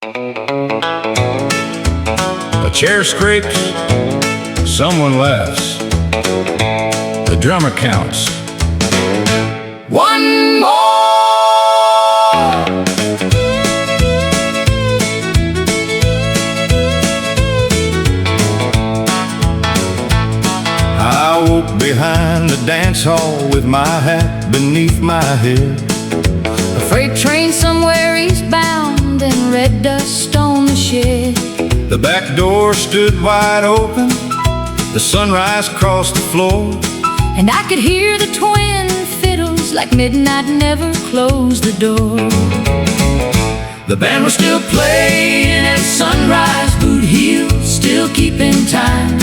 A chair scrapes, someone laughs, the drummer counts. One more! I woke behind the dance hall with my hat beneath my head. A freight train somewhere eastbound and red dust on the shed. The back door stood wide open, the sunrise crossed the floor, and I could hear the twin fiddles like midnight never closed the door. The band was still playing at sunrise, boot heels still keeping time.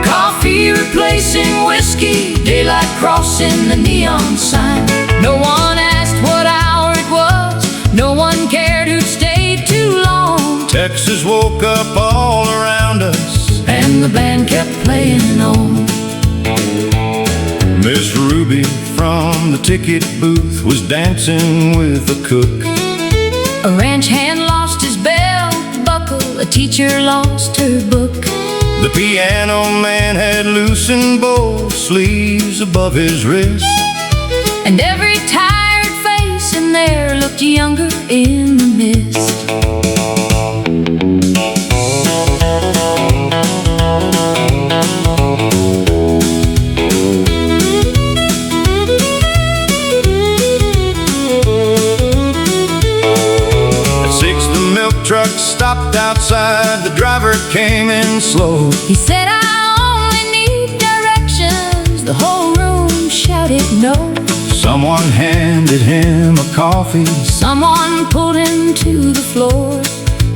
Coffee replacing whiskey, daylight crossing the neon sign. No one asked what hour it was, no one cared who'd stayed too long. Texas woke up all around us, and the band kept playing on. Miss Ruby from the ticket booth was dancing with a cook. A ranch hand lost his belt buckle, a teacher lost her book. The piano man had loosened both sleeves above his wrist, and every tired face in there looked younger in the mist. At 6 the milk truck stopped outside, the driver came in slow. He said, I only need directions. The whole room shouted no. Someone handed him a coffee, Someone pulled him to the floor.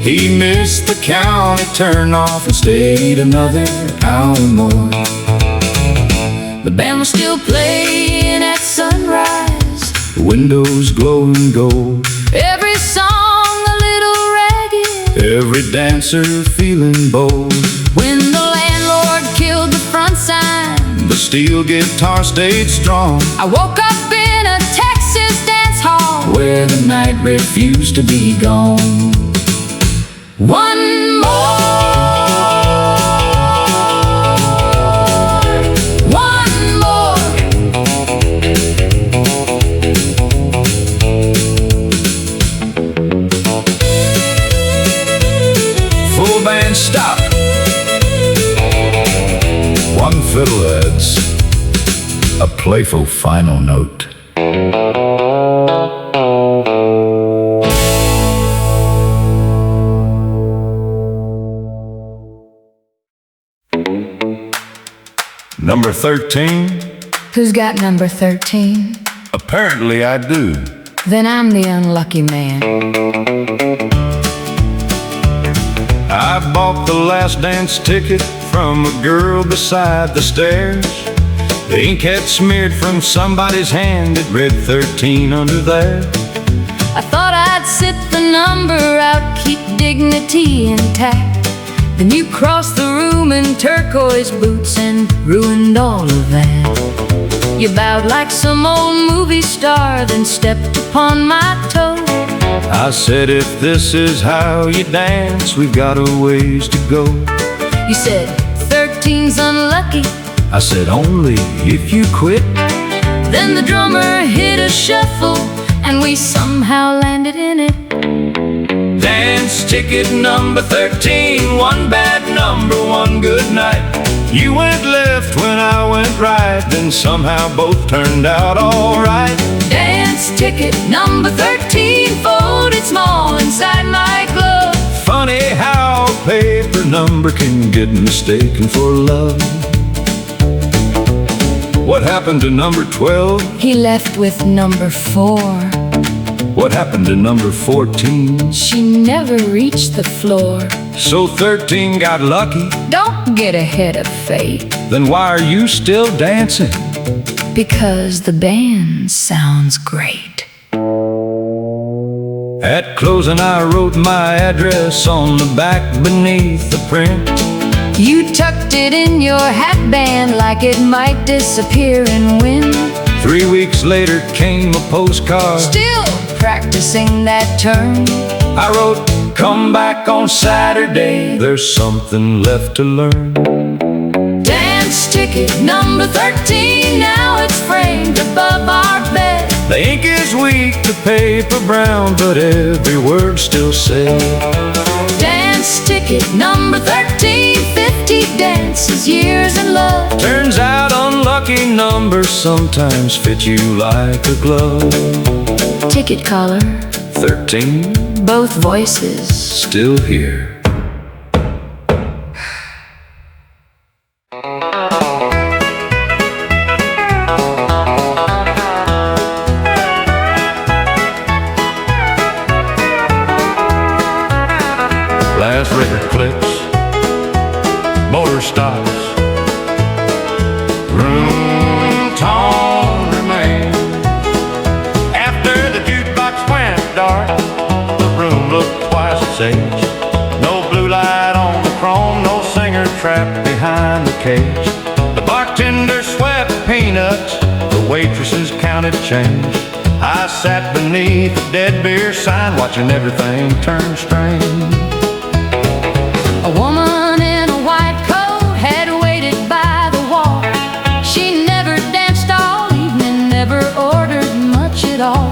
he missed the count, it turned off and stayed another hour more. The band was still playing at sunrise, The windows glowing gold, every song a little ragged. every dancer feeling bold. When the landlord killed the front sign, The steel guitar stayed strong, I woke up in a Texas dance hall where the night refused to be gone. One more, one more. Full band stop, one fiddle adds a playful final note. Number 13? Who's got number 13? Apparently I do. Then I'm the unlucky man. I bought the last dance ticket from a girl beside the stairs. The ink had smeared from somebody's hand, it read 13 under there. I thought I'd sit the number out, keep dignity intact. Then you crossed the room in turquoise boots and ruined all of that. You bowed like some old movie star, then stepped upon my toe. I said, if this is how you dance, we've got a ways to go. You said, 13's unlucky. I said, only if you quit. Then the drummer hit a shuffle, and we somehow landed in it. Dance ticket number 13, one bad number, one good night. You went left when I went right, then somehow both turned out all right. Dance ticket number 13, folded small inside my glove. Funny how a paper number can get mistaken for love. What happened to number 12? He left with number 4. What happened to number 14? She never reached the floor. So 13 got lucky? Don't get ahead of fate, Then why are you still dancing? because the band sounds great. At closing I wrote my address on the back beneath the print. You tucked it in your hat band like it might disappear in wind. 3 weeks later came a postcard. Still practicing that turn. I wrote, come back on Saturday, there's something left to learn. Dance ticket number 13, now it's framed above our bed. The ink is weak, the paper brown, but every word still said. Dance ticket number 13, 50 dances, years and love. Turns out unlucky numbers sometimes fit you like a glove. Ticket caller 13, both voices still here. Last record clicks, motor stops, room tone remains. After the jukebox went dark, the room looked twice its age. No blue light on the chrome, no singer trapped behind the cage. The bartender swept peanuts, the waitresses counted change. I sat beneath a dead beer sign, watching everything turn strange. A woman in a white coat had waited by the wall. She never danced all evening, never ordered much at all.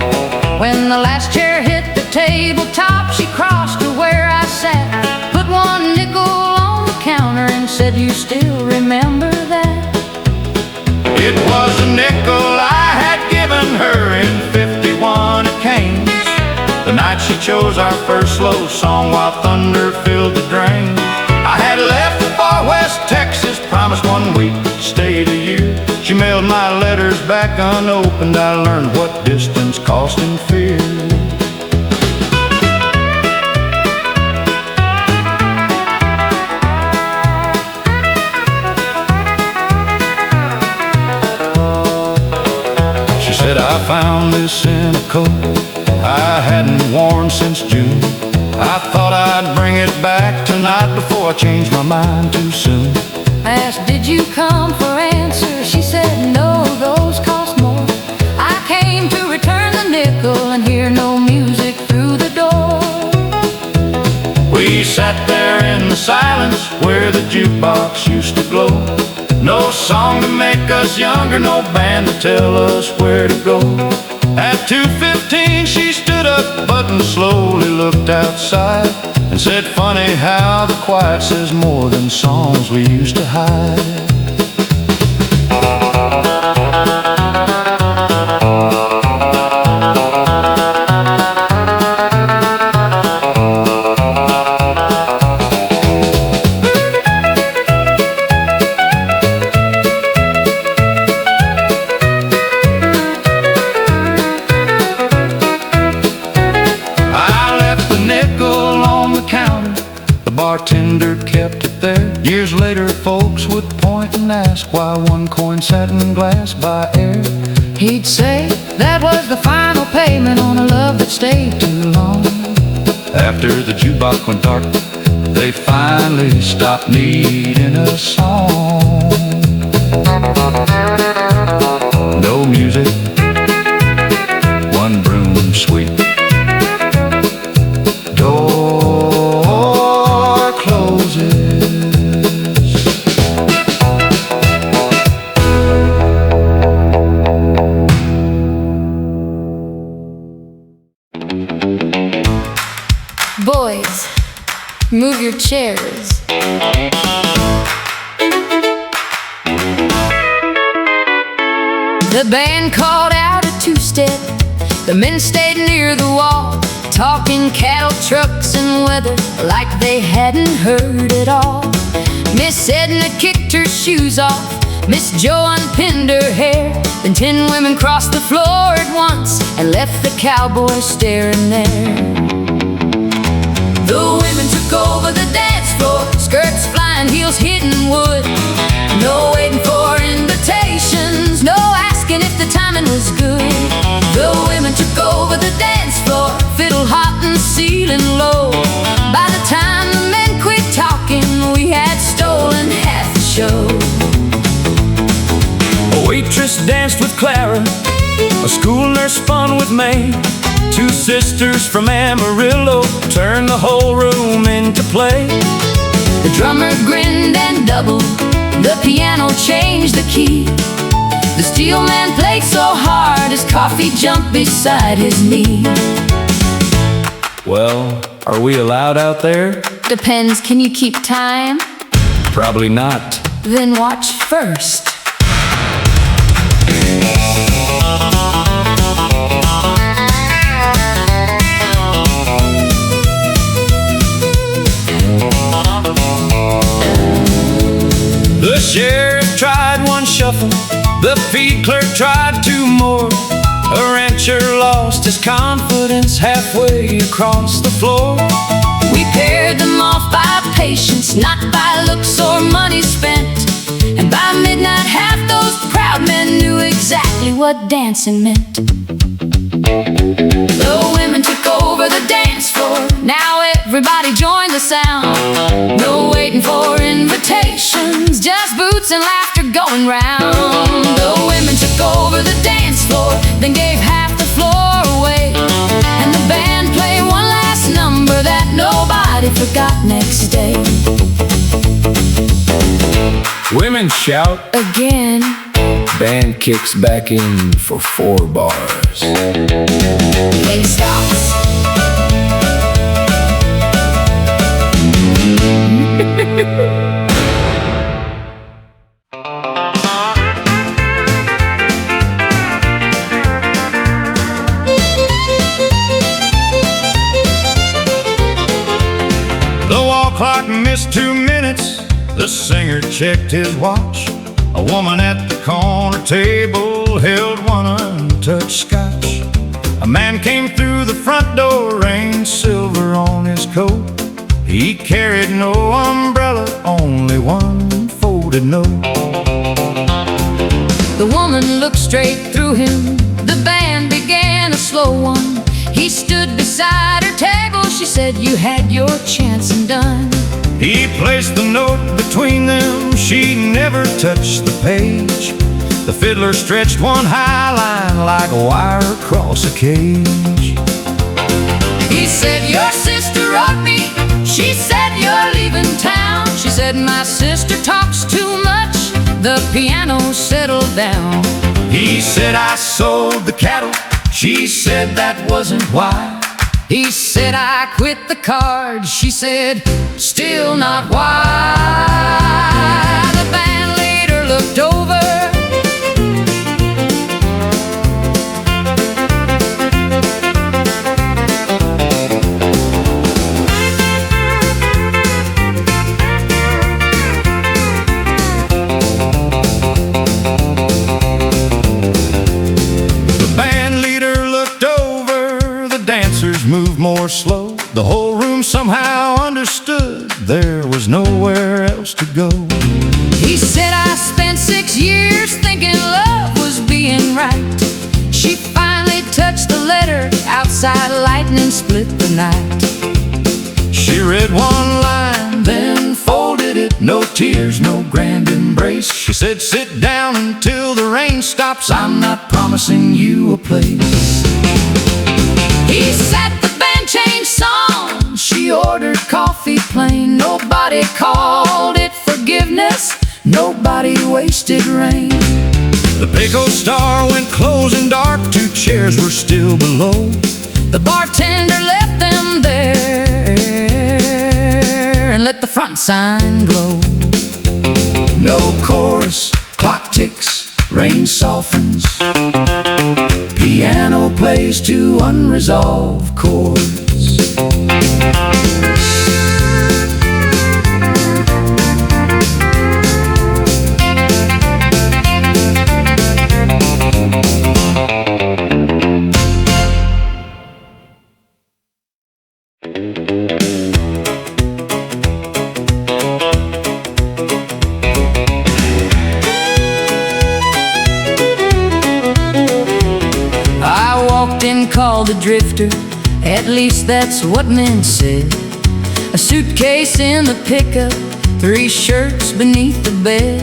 When the last chair hit the tabletop, she crossed to where I sat, put one nickel on the counter and said, "You still remember that?" It was a nickel I had given her in 51 at Cain's, the night she chose our first slow song while thunder filled the drain. I had left for far west Texas, promised 1 week, stayed a year. She mailed my letters back unopened. I learned what distance cost in fear. She said, "I found this in a coat I hadn't worn since June. I thought I'd bring it back tonight before I changed my mind too soon." I asked, "Did you come for answers?" She said, "No, those cost more. I came to return the nickel and hear no music through the door." We sat there in the silence where the jukebox used to glow. No song to make us younger, no band to tell us where to go. At 2:15 she stood up but slowly looked outside and said, "Funny how the quiet says more than songs we used to hide." Bartender kept it there. Years later folks would point and ask why one coin sat in glass by air. He'd say that was the final payment on a love that stayed too long. After the jukebox went dark, they finally stopped needing a song. No music, one broom sweep, door closes. Boys, move your chairs. The band called out a two-step. The men stayed near the wall, talking cattle, trucks, and weather like they hadn't heard it all. Miss Edna kicked her shoes off, Miss Jo unpinned her hair. Then 10 women crossed the floor at once and left the cowboys staring there. The women took over the dance floor, skirts flying, heels hitting wood. No waiting for invitations, no asking if the timing was good. The women took over the dance floor, fiddle hot and ceiling low. By the time the men quit talking, we had stolen half the show. A waitress danced with Clara, a school nurse spun with May. Two sisters from Amarillo turned the whole room into play. The drummer grinned and doubled, the piano changed the key. The steel man played so hard his coffee jumped beside his knee. Well, are we allowed out there? Depends, can you keep time? Probably not. Then watch first. The sheriff tried one shuffle, the feed clerk tried two more. A rancher lost his confidence halfway across the floor. We paired them off by patience, not by looks or money spent. And by midnight half those proud men knew exactly what dancing meant. The women took over the dance floor, now everybody joined the sound. No waiting for invitations, just boots and laughter going round. The women took over the dance floor, then gave half the floor away. And the band played one last number that nobody forgot next day. Women shout Again. Band kicks back in for 4 bars. Then stops. The wall clock missed 2 minutes. The singer checked his watch. A woman at the corner table held one untouched scotch. A man came through the front door, rained silver on his coat. He carried no umbrella, only one folded note. The woman looked straight through him. The band began a slow one. He stood beside her table. She said, "You had your chance and done." He placed the note between them. She never touched the page. The fiddler stretched one high line like a wire across a cage. He said, "Your sister wrote me. She said you're leaving town." She said, "My sister talks too much." The piano settled down. He said, "I sold the cattle." She said, "That wasn't why." He said, "I quit the cards." She said, "Still not why." The band leader looked over. The band leader looked over. The dancers moved more slow. The whole room somehow understood there was nowhere else to go. He said, "I spent 6 years thinking love was being right." She finally touched the letter. Outside lightning split the night. She read one line, then folded it. No tears, no grand embrace. She said, "Sit down until the rain stops. I'm not promising you a place." He said the band changed songs. She ordered coffee plain. Nobody called it forgiveness. Nobody wasted rain. The Pico Star went closing dark. 2 chairs were still below. The bartender left them there and let the front sign glow. No chorus, clock ticks, rain softens. Piano plays to unresolved chords. Called a drifter, at least that's what men said. A suitcase in the pickup, 3 shirts beneath the bed.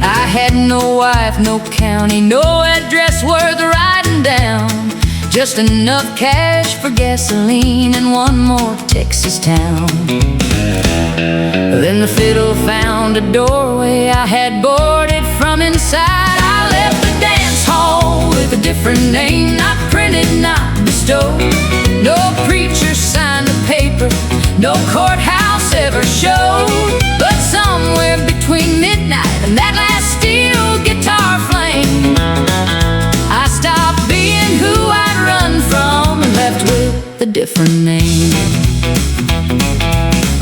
I had no wife, no county, no address worth writing down. Just enough cash for gasoline and one more Texas town. Then the fiddle found a doorway I had boarded from inside. I left the dance hall with a different name, not printed, not bestowed. No preacher signed the paper, no courthouse ever showed. But somewhere between midnight and that last steel guitar flame, I stopped being who I'd run from and left with a different name.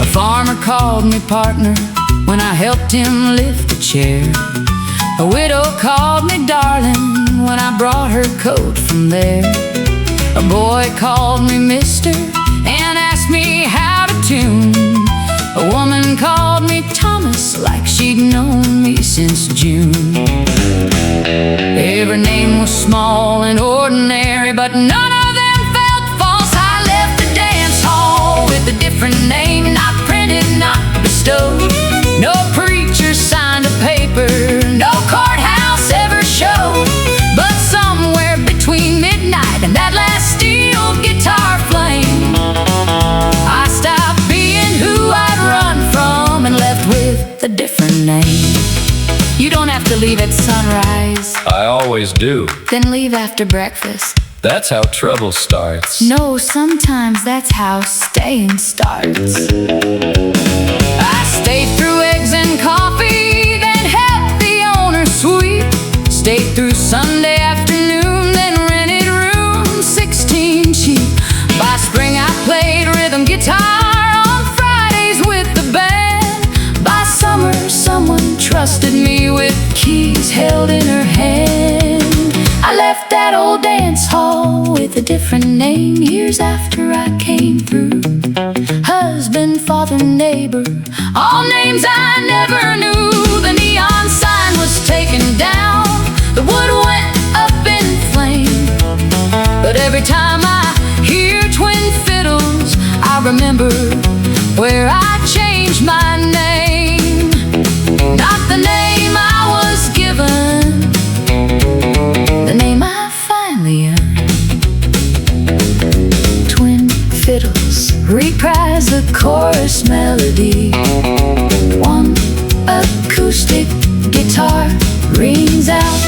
A farmer called me partner when I helped him lift the chair. A widow called me darling when I brought her coat from there. A boy called me mister and asked me how to tune. A woman called me Thomas like she'd known me since June. Every name was small and ordinary, but none of them felt false. I left the dance hall with a different name, not printed, not bestowed. No preacher signed a paper, no courthouse ever showed. But somewhere between midnight and that last steel guitar flame, I stopped being who I'd run from and left with a different name. You don't have to leave at sunrise. I always do. Then leave after breakfast. That's how trouble starts. No, sometimes that's how staying starts. I stayed through eggs and coffee, then helped the owner sweep. Stayed through Sunday afternoon, then rented room 16 cheap. By spring I played rhythm guitar on Fridays with the band. By summer someone trusted me with keys held in her hand. I left that old dance hall with a different name years after I came through. Husband, father, neighbor, all names I never knew. The neon sign was taken down, the wood went up in flame. But every time I hear twin fiddles, I remember where I changed my name. Not the name I was given, the name I finally earned. Twin fiddles reprise the chorus melody. One acoustic guitar rings out.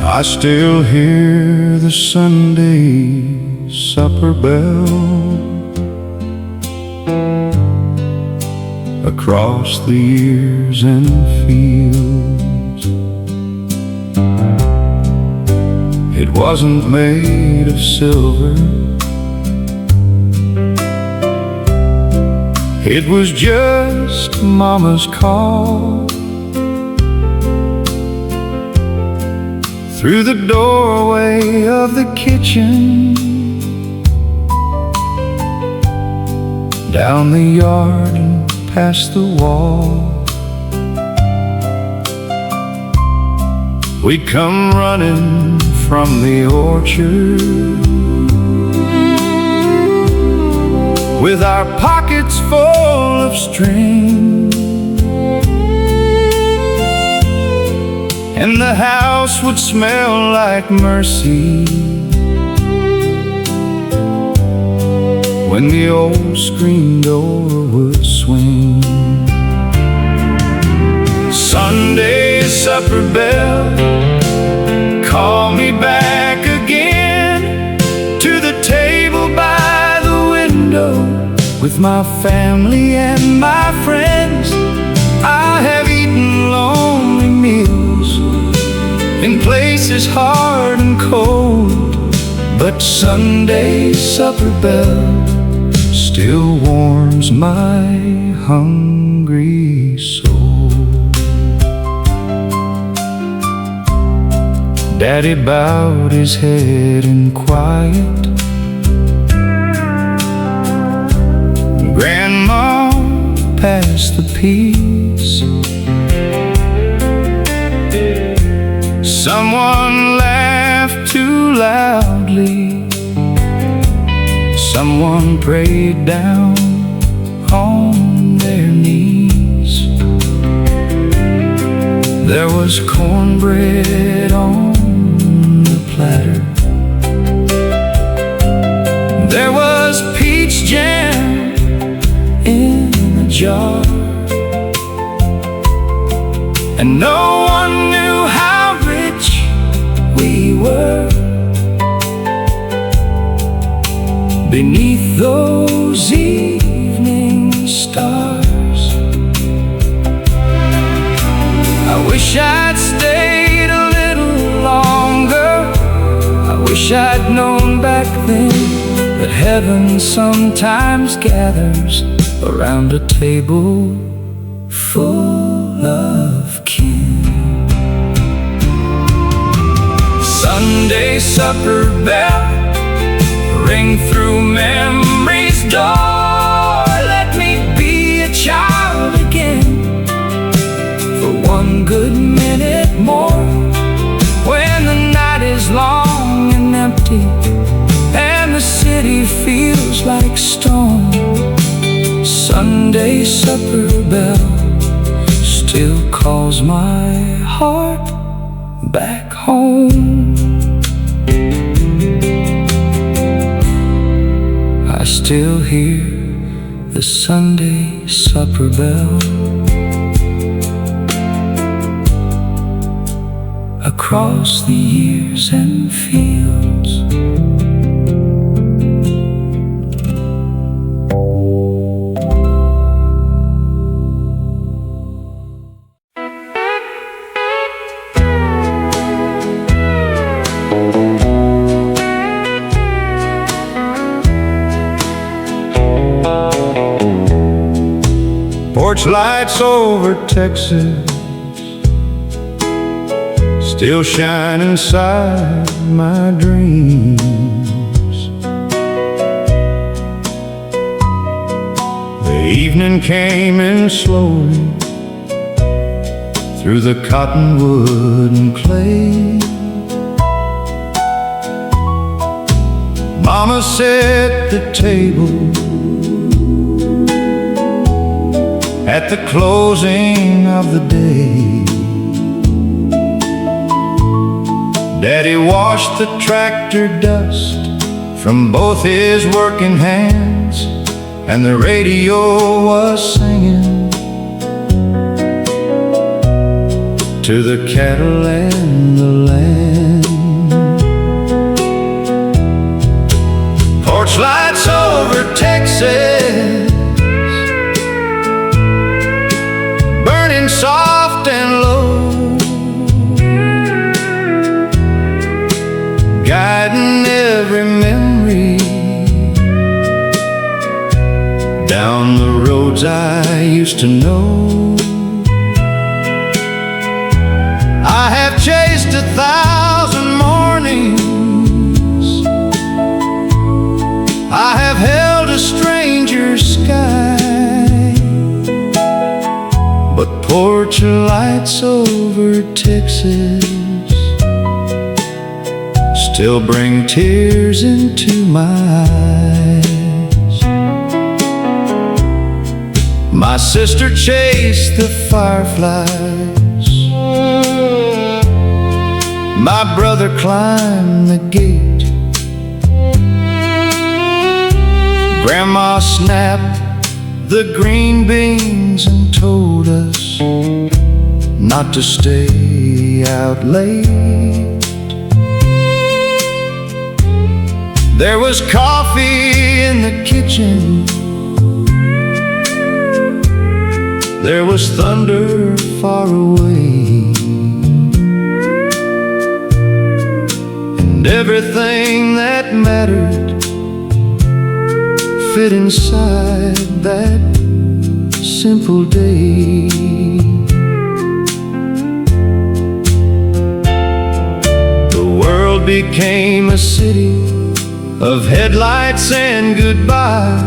I still hear the Sunday supper bell across the years and fields. It wasn't made of silver, it was just Mama's call. Through the doorway of the kitchen, down the yard and past the wall, we'd come running from the orchard with our pockets full of string. And the house would smell like mercy when the old screen door would swing. Sunday supper bell, call me back again to the table by the window with my family and my friends. I have eaten lonely meals in places hard and cold, but Sunday supper bell still warms my hungry soul. Daddy bowed his head in quiet, Grandma passed the peace. Someone laughed too loudly, someone prayed down on their knees. There was cornbread on the platter, there was peach jam in a jar, and no one knew how rich we were beneath those evening stars. I wish I'd stayed a little longer. I wish I'd known back then that heaven sometimes gathers around a table full of kin. Sunday supper bell, ring through memory's door. Let me be a child again for one good minute more. When the night is long and empty and the city feels like stone, Sunday supper bell still calls my heart back home. I still hear the Sunday supper bell across the years and fields. Porch lights over Texas still shine inside my dreams. The evening came in slowly through the cottonwood and clay. Mama set the table at the closing of the day. Daddy washed the tractor dust from both his working hands, and the radio was singing to the cattle and the land. Porch lights over Texas, burning soft and low, guiding every memory down the roads I used to know. I have chased 1,000 mornings, I have held a stranger's sky, but porch lights over Texas still bring tears into my eyes. My sister chased the fireflies, my brother climbed the gate, Grandma snapped the green beans and told us not to stay out late. There was coffee in the kitchen, there was thunder far away, and everything that mattered fit inside that simple day. The world became a city of headlights and goodbye,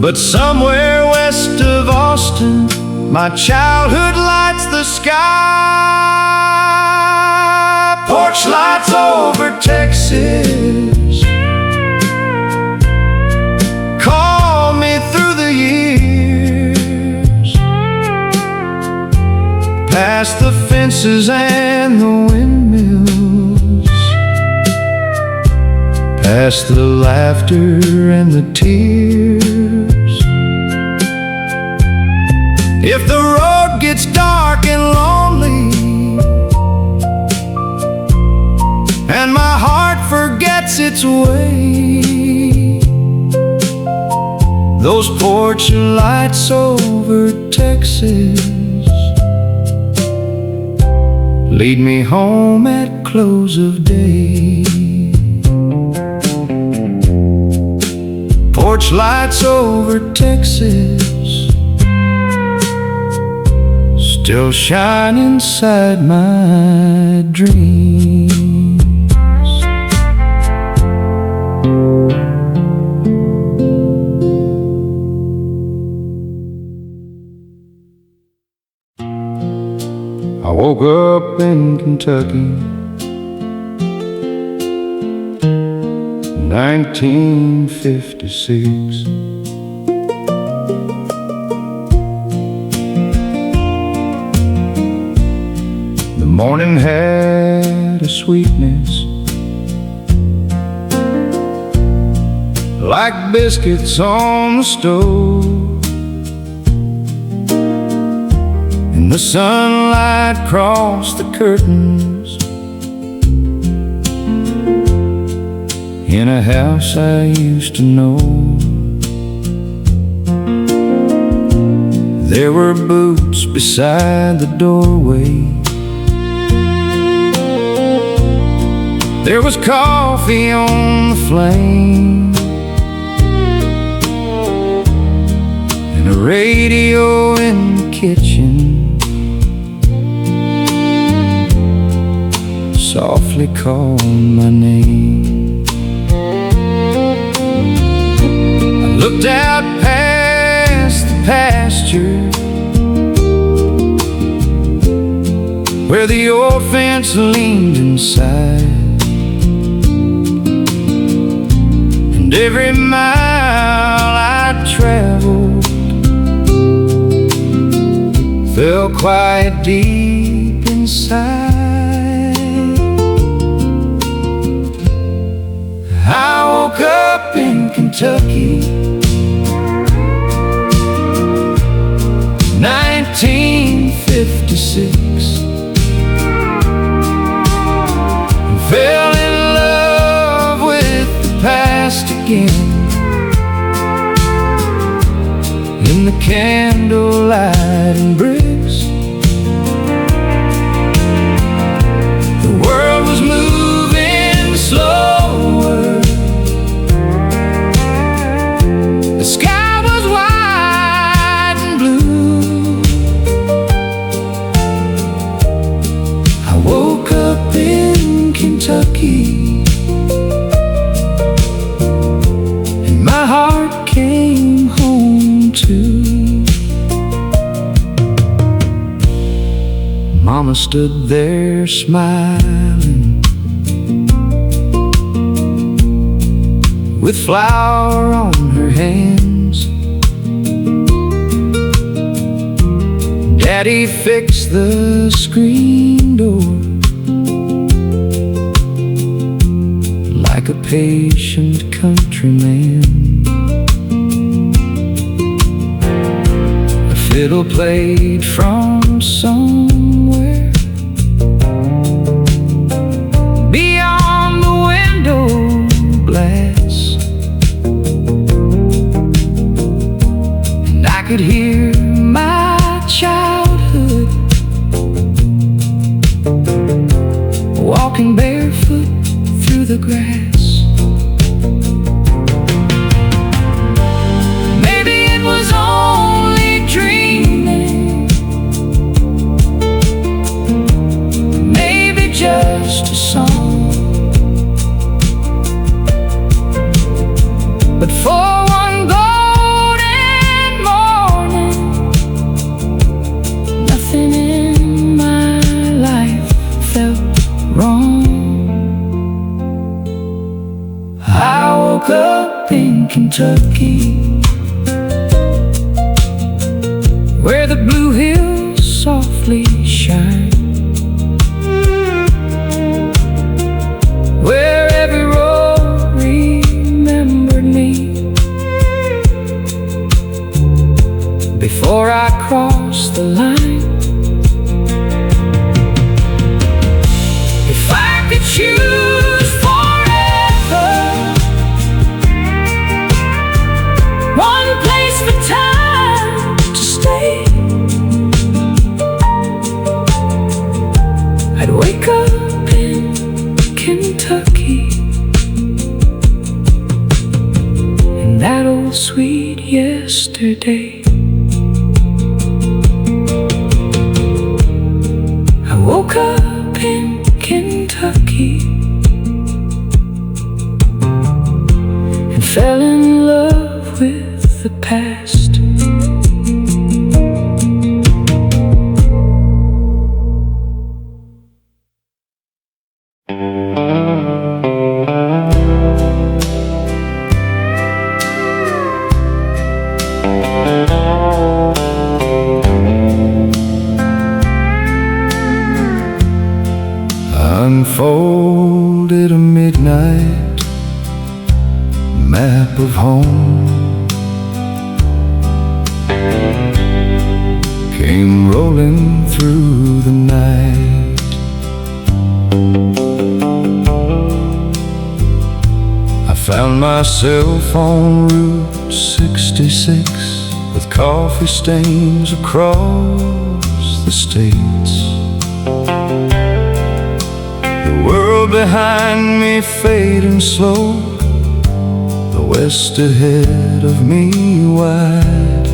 but somewhere west of Austin My childhood lights the sky, porch lights over Texas, call me through the years, past the fences and the windmills, past the laughter and the tears. If the road gets dark and lonely, and my heart forgets its way, those porch lights over Texas lead me home at close of day. Porch lights over Texas still shine inside my dreams. I woke up in Kentucky, 1956. The morning had a sweetness like biscuits on the stove, and the sunlight crossed the curtains in a house I used to know. There were boots beside the doorway, there was coffee on the flame, and a radio in the kitchen softly called my name. I looked out past the pasture where the old fence leaned inside, and every mile I traveled fell quite deep inside. I woke up in Kentucky, 1956, and fell in love with the past again. In the candlelight and bricks, the world was moving slower, the sky was white and blue. I woke up in Kentucky, and my heart came home too. Mama stood there smiling, with flour on her hands. Daddy fixed the screen door like a patient countryman. A fiddle played from somewhere beyond the window glass, and I could hear my childhood walking barefoot through the grass. Maybe it was only dreaming, maybe just a song, but for one golden morning Kentucky, where the blue hills softly shine, where every road remembered me before I crossed the line. If I could choose forever, one place for time to stay, I'd wake up in Kentucky, in that old sweet yesterday. I woke up in Kentucky and fell in love with the past. Unfolded a midnight map of home, came rolling through the night. I found myself on Route 66 with coffee stains across the states. The world behind me fading slow, the west ahead of me wide.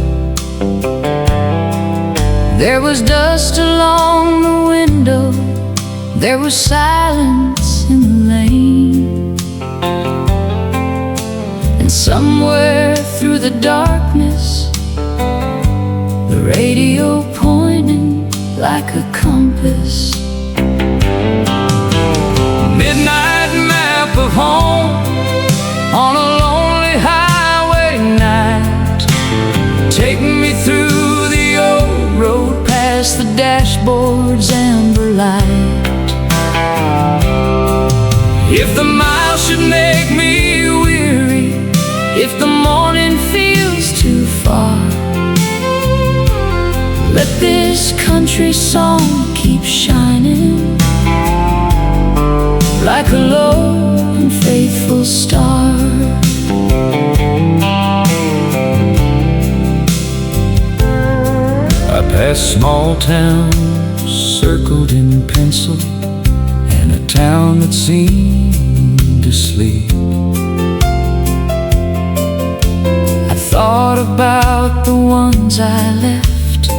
There was dust along the window, there was silence in the lane, and somewhere through the darkness, the radio pointing like a compass. Midnight map of home on a lonely highway night, take me through the old road Past the dashboard's amber light. If the miles should make me weary, if the morning feels too far, let this country song keep shining like a low and faithful star. I passed small towns circled in pencil, and a town that seemed to sleep. I thought about the ones I left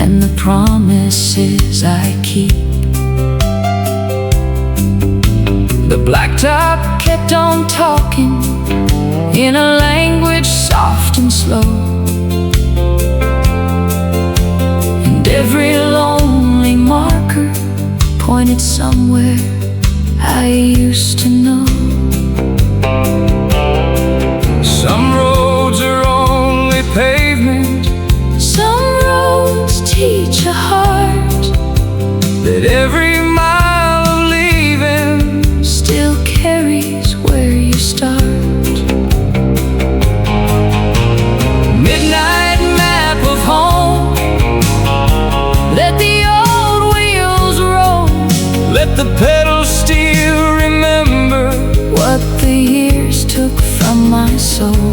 and the promises I keep. The blacktop Kept on talking in a language soft and slow, and every lonely marker pointed somewhere I used to know. some roads are only pavement, Some roads teach a heart that every mile of leaving still carries where you start. midnight map of home. Let the old wheels roll, Let the pedals still remember what the years took from my soul.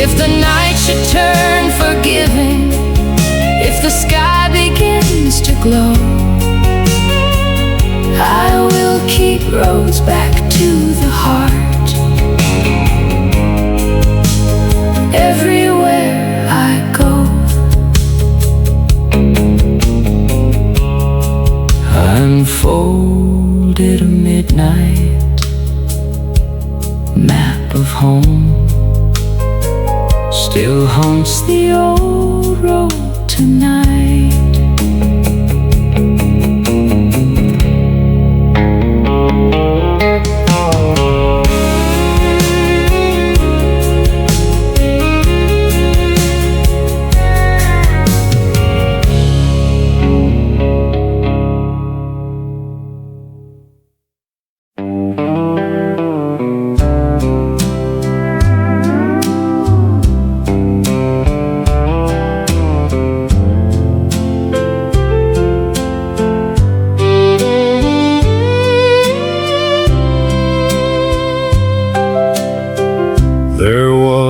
If the night should turn forgiving, if the sky begins to glow, I will keep roads back to the heart. Everywhere I go, unfolded a midnight map of home, still haunts the old road tonight.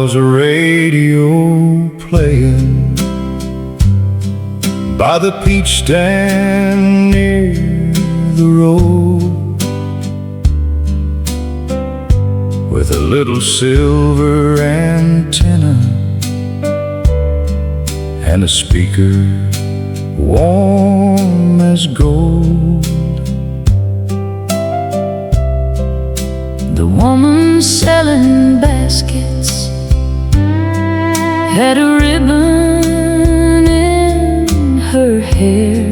was a radio playing by the peach stand near the road, with a little silver antenna and a speaker warm as gold. The woman selling baskets had a ribbon in her hair,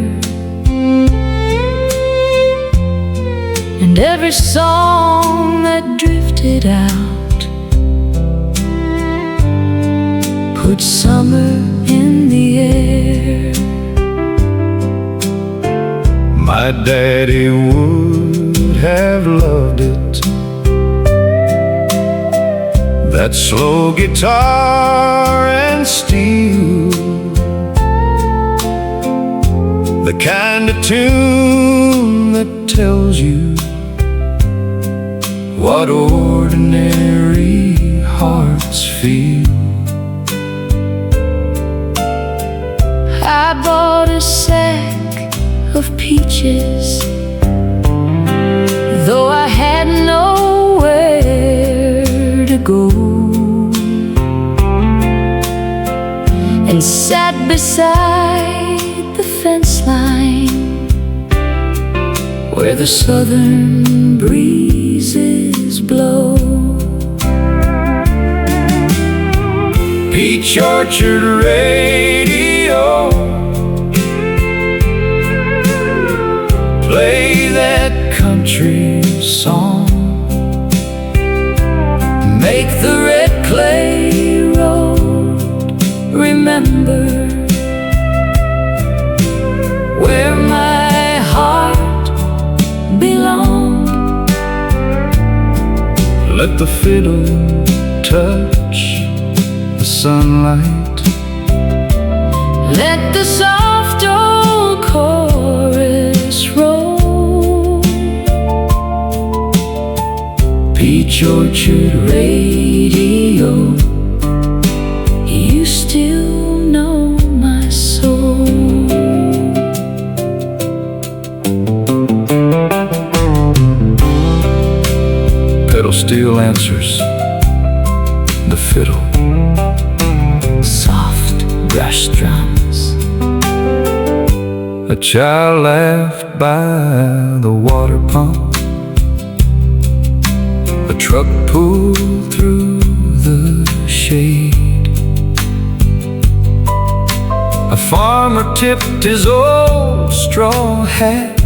and every song that drifted out put summer in the air. My daddy would have loved it, that slow guitar and steel, the kind of tune that tells you what ordinary hearts feel. I bought a sack of peaches, though I had nowhere to go, and sat beside the fence line where the southern breezes blow. Peach Orchard Radio, play that country song, make the red clay road remember where my heart belonged. let the fiddle touch the sunlight, let the soft old chorus roll. Peach Orchard Radio, you still know my soul. pedal steel answers the fiddle, Soft brush drums, a child laughed by the water pump, a truck pulled through the shade, a farmer tipped his old straw hat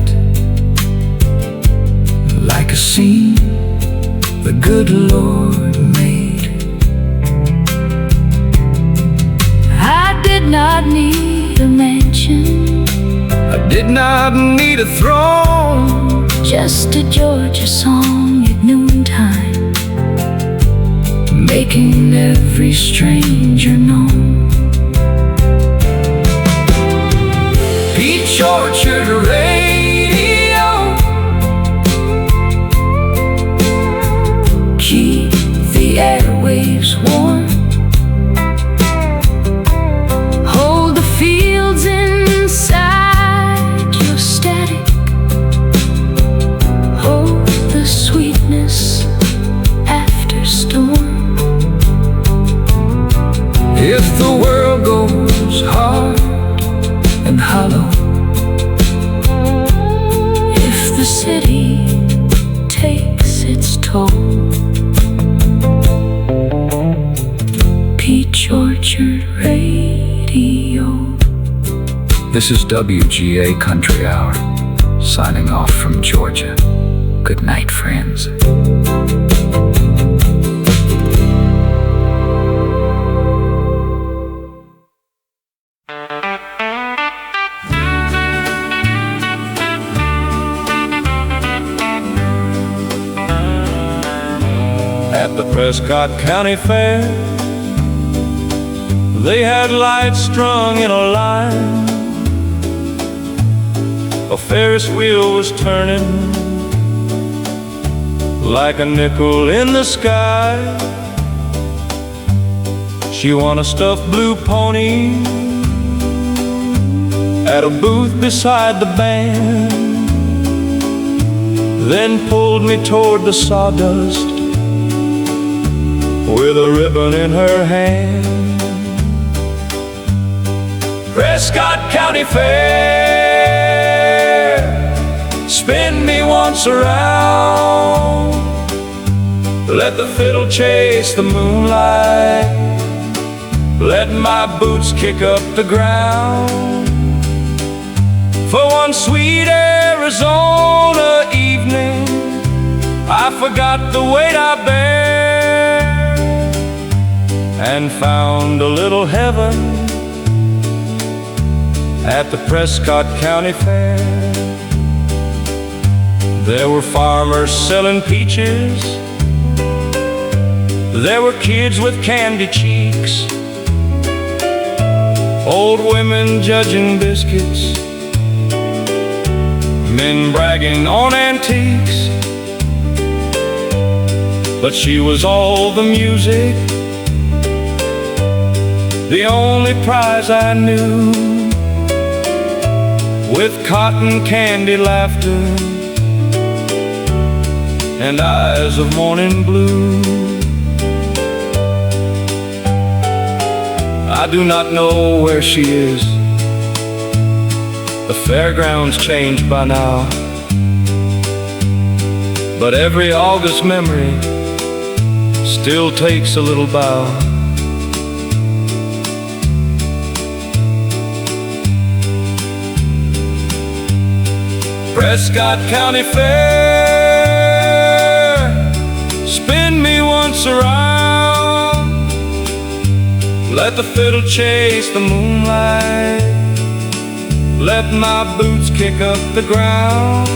like a scene the good Lord made. I did not need a mansion, I did not need a throne, just a Georgia song at noontime, making every stranger known. Peach Orchard Radio, keep the airwaves warm, hold the fields inside your static, hold the sweetness after storm. if the world goes hard and hollow, If the city takes its toll, Peach Orchard Radio. this is WGA Country Hour, signing off from Georgia. Good night, friends. At the Prescott County Fair, they had lights strung in a line. A Ferris wheel was turning like a nickel in the sky. She won a stuffed blue pony at a booth beside the band, then pulled me toward the sawdust with a ribbon in her hand. Prescott County Fair, spin me once around, let the fiddle chase the moonlight, let my boots kick up the ground. For one sweet Arizona evening, I forgot the weight I bear and found a little heaven at the Prescott County Fair. There were farmers selling peaches, there were kids with candy cheeks, old women judging biscuits, men bragging on antiques. But she was all the music, the only prize I knew, with cotton candy laughter and eyes of morning blue. I do not know where she is, the fairground's changed by now, but every August memory still takes a little bow. Prescott County Fair, spin me once around, let the fiddle chase the moonlight, let my boots kick up the ground.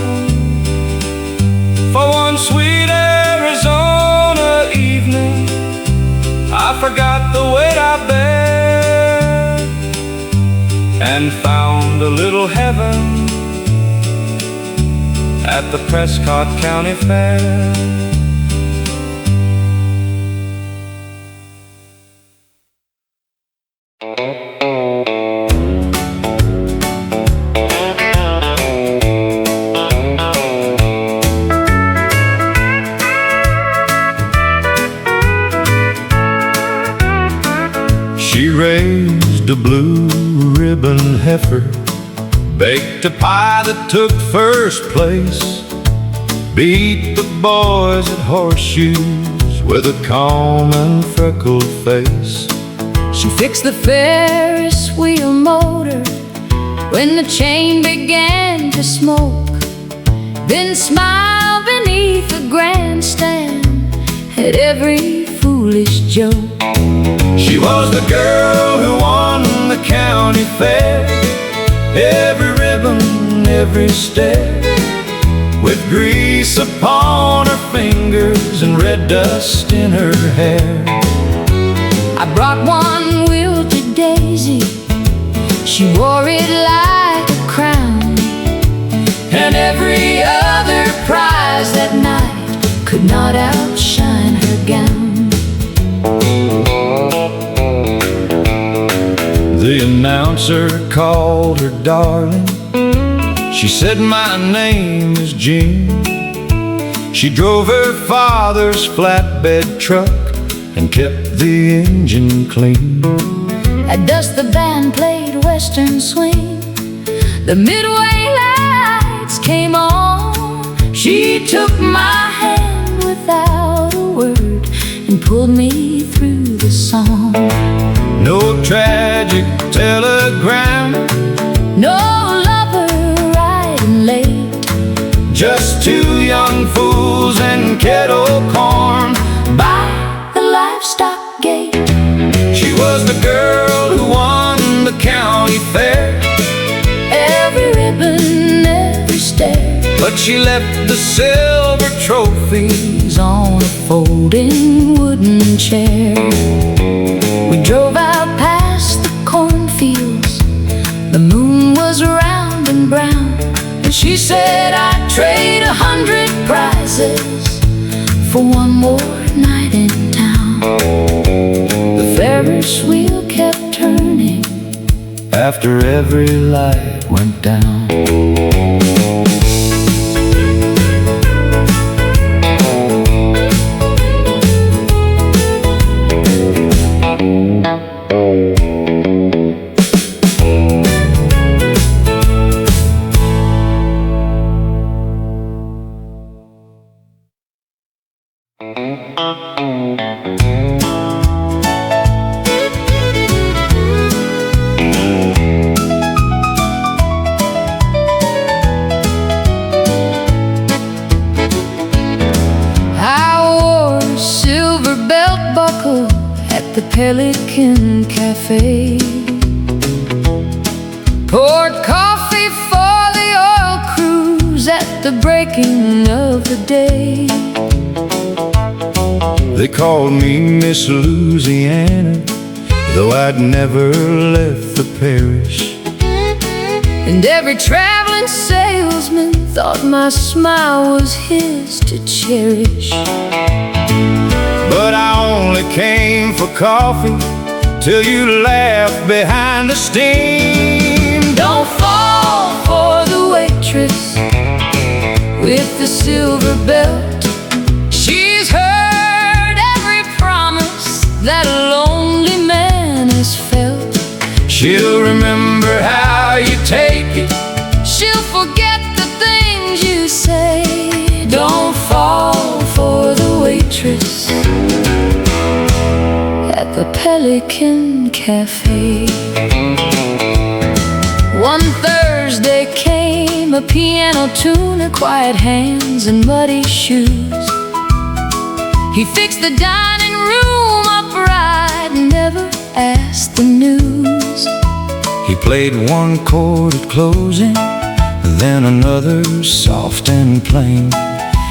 For one sweet Arizona evening, I forgot the weight I bear and found a little heaven at the Prescott County Fair. She raised a blue ribbon heifer, baked a pie that took first place, beat the boys at horseshoes with a calm and freckled face. She fixed the Ferris wheel motor when the chain began to smoke, then smiled beneath the grandstand at every foolish joke. She was the girl who won the county fair, every ribbon, every stair, with grease upon her fingers and red dust in her hair. I brought one wilted daisy, she wore it like a crown, and every other prize that night could not outshine her gown. The announcer called her darling, she said my name is Jean. She drove her father's flatbed truck and kept the engine clean. At dusk the band played western swing, the midway lights came on. She took my hand without a word and pulled me through the song. No tragic telegram, no lover riding late, just two young fools and kettle corn by the livestock gate. She was the girl who won the county fair, every ribbon, every stair, but she left the silver trophies on a folding wooden chair. We drove out past the cornfields, the moon was round and brown, and she said I'd trade 100 prizes for one more night in town. The Ferris Ferris wheel kept turning after every light went down. the Pelican Cafe. Poured coffee for the oil crews at the breaking of the day. They called me Miss Louisiana, though I'd never left the parish. And every traveling salesman thought my smile was his to cherish. But I only came for coffee till you laughed behind the steam. Don't fall for the waitress with the silver belt. She's heard every promise that a lonely man has felt. She'll remember how you take it. She'll forget the things you say. Don't fall for the waitress at the Pelican Cafe. One Thursday came a piano tuner, quiet hands and muddy shoes. He fixed the dining room upright and never asked the news. He played one chord at closing, then another soft and plain,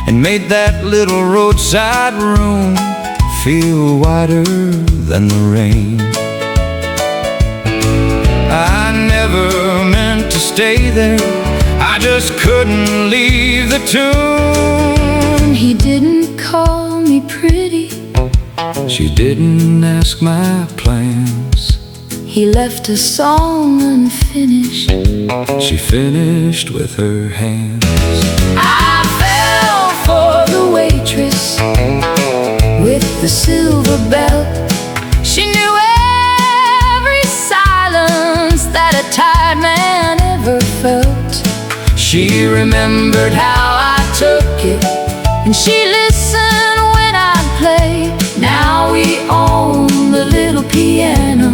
and made that little roadside room feel wider than the rain. I never meant to stay there, I just couldn't leave the tune. He didn't call me pretty, She didn't ask my plans. he left a song unfinished. She finished with her hands. I fell for the waitress with the silver belt. She knew every silence that a tired man ever felt. She remembered how I took it, and she listened when I'd play. Now we own the little piano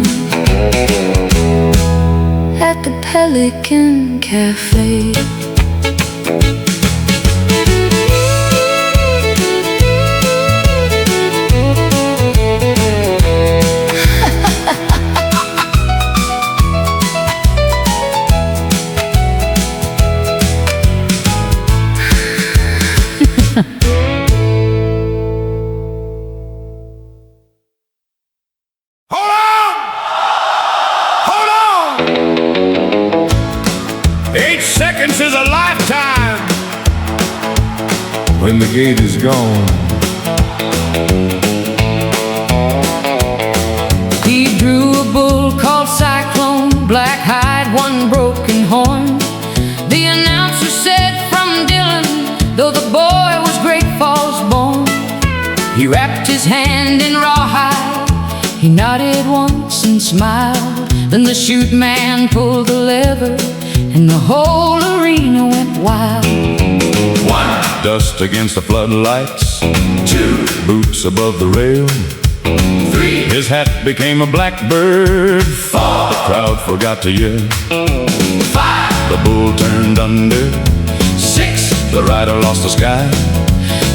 at the Pelican Cafe. Is a lifetime when the gate is gone. He drew a bull called Cyclone, black hide, one broken horn. The announcer said from Dillon, though the boy was Great Falls born. He wrapped his hand in rawhide, he nodded once and smiled. Then the chute man pulled the lever, and the whole arena went wild. 1, dust against the floodlights. 2, boots above the rail. 3, his hat became a blackbird. 4, the crowd forgot to yell. 5, the bull turned under. 6, the rider lost the sky.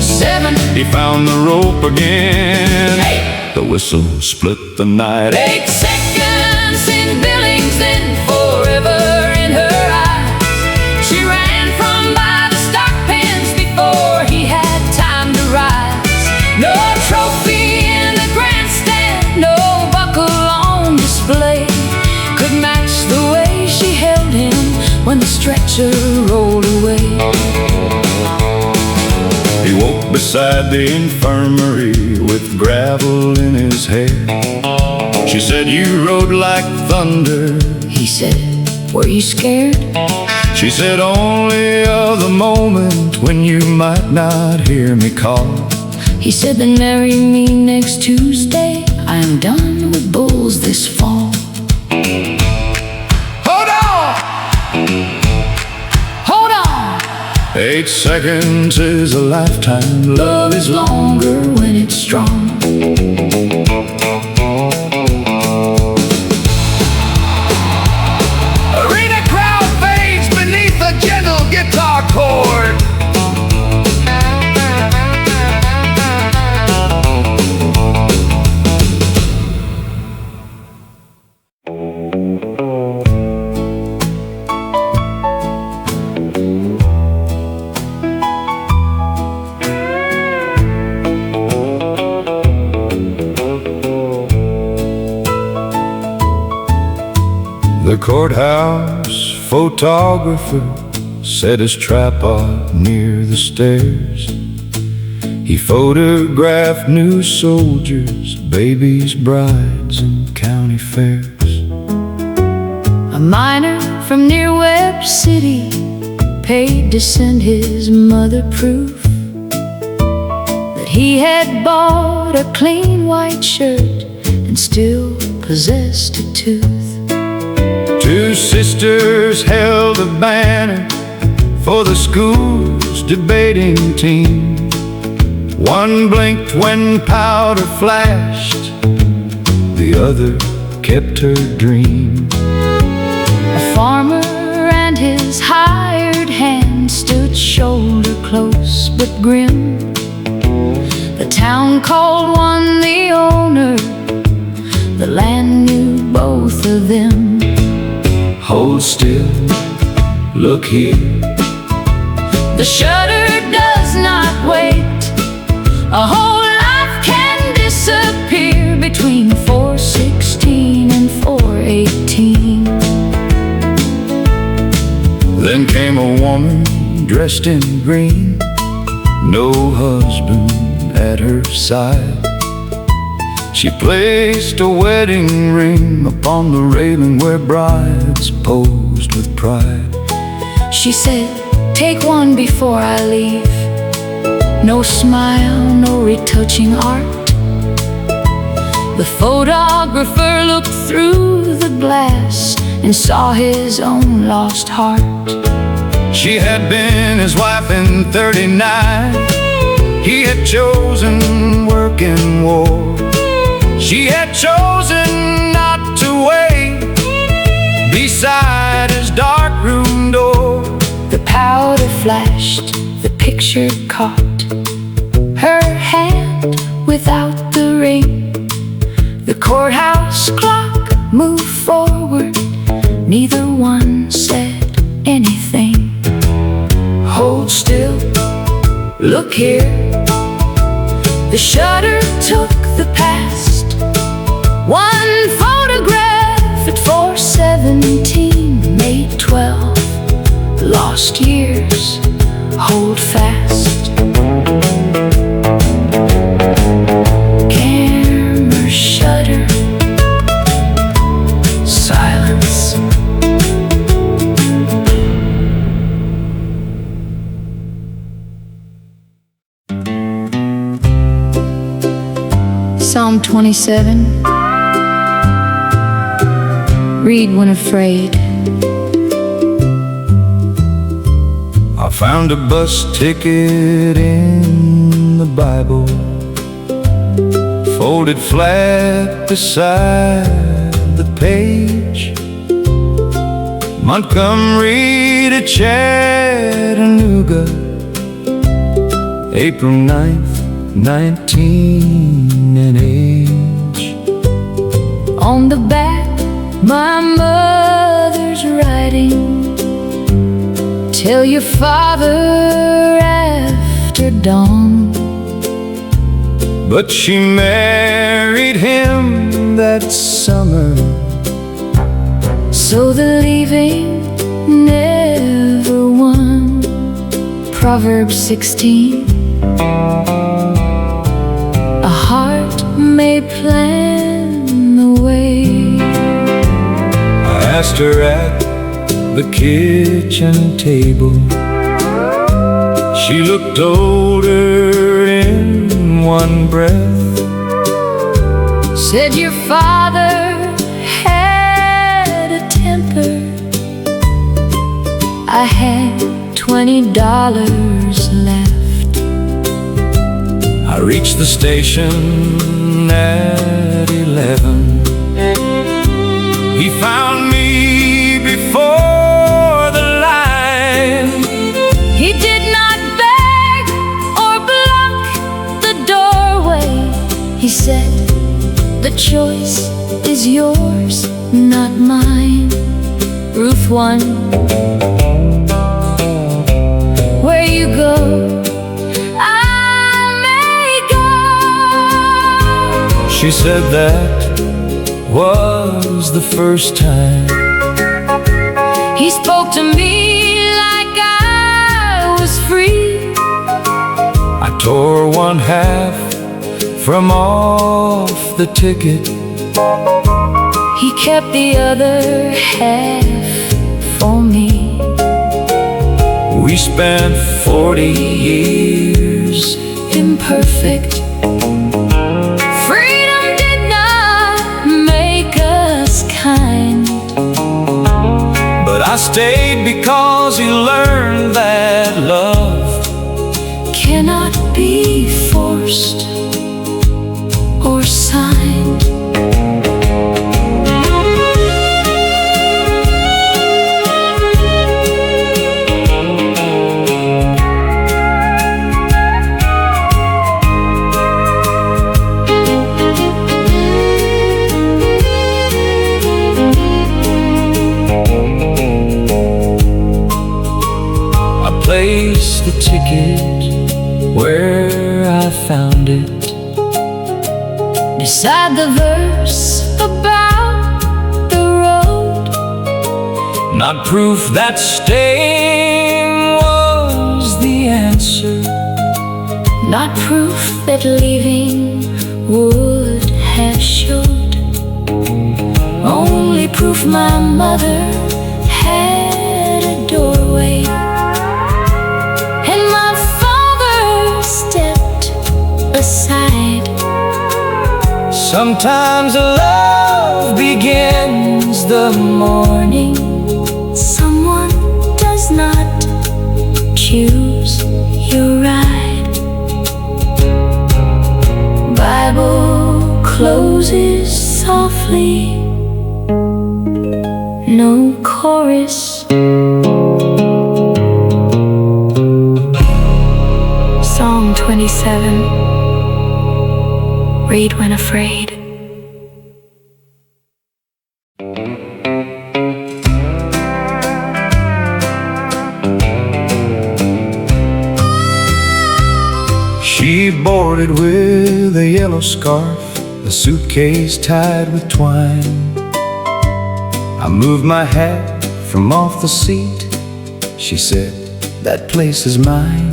7, he found the rope again. 8, the whistle split the night. 8 seconds in Billings, then forever in her eyes. She ran from by the stock pens before he had time to rise. No trophy in the grandstand, no buckle on display could match the way she held him when the stretcher rolled away. He woke beside the infirmary with gravel in his hair. She She said, you rode like thunder. He said, were you scared? She said, only of the moment when you might not hear me call. He said, then marry me next Tuesday. I am done with bulls this fall. Hold on! Hold on! 8 seconds is a lifetime. Love is longer when it's strong. Arena crowd fades beneath a gentle guitar chord. The courthouse photographer set his tripod near the stairs. He photographed new soldiers, babies, brides, and county fairs. A miner from near Webb City paid to send his mother proof that he had bought a clean white shirt and still possessed a tooth. 2 sisters held a banner for the school's debating team. One blinked when powder flashed, the other kept her dream. A farmer and his hired hand stood shoulder close but grim. The town called one the owner, the land knew both of them. Hold still, look here. The shutter does not wait. A whole life can disappear between 4:16 and 4:18. Then came a woman dressed in green, no husband at her side. She placed a wedding ring upon the railing where brides posed with pride. She said, take one before I leave. No smile, no retouching art. The photographer looked through the glass and saw his own lost heart. She had been his wife in 39. He had chosen work in war. She had chosen not to wait beside his dark room door. The powder flashed, the picture caught her hand without the ring. The courthouse clock moved forward, neither one said anything. Hold still, look here. The shutter took the past. One photograph at 4:17 made 12 lost years. Hold fast. Camera shutter. Silence. Psalm 27. Read when afraid. I found a bus ticket in the Bible, folded flat beside the page. Montgomery to Chattanooga, April 9th, 19 and age. On the back, my mother's writing, tell your father after dawn. But she married him that summer, so the leaving never won. Proverbs 16. A heart may plan the way, asked her at the kitchen table. She looked older in one breath. Said your father had a temper. I had $20 left. I reached the station at 11. He found me before the line. He did not beg or block the doorway. He said, the choice is yours, not mine. Ruth 1, where you go, I may go. She said that was the first time He spoke to me like I was free. I tore one half from off the ticket. He kept the other half for me. We spent 40 years Imperfect. Freedom did not make us kind, but I stayed because he learned that love cannot be forced or signed. Place the ticket where I found it, Beside the verse about the road. not proof that staying was the answer, Not proof that leaving would have showed. Only proof my mother had a doorway, and my father stepped aside. sometimes love begins the morning Someone does not choose your ride. Bible closes softly, no chorus. Psalm 27. Read when afraid. She boarded with a yellow scarf, a suitcase tied with twine. I moved my hat from off the seat. She said, that place is mine.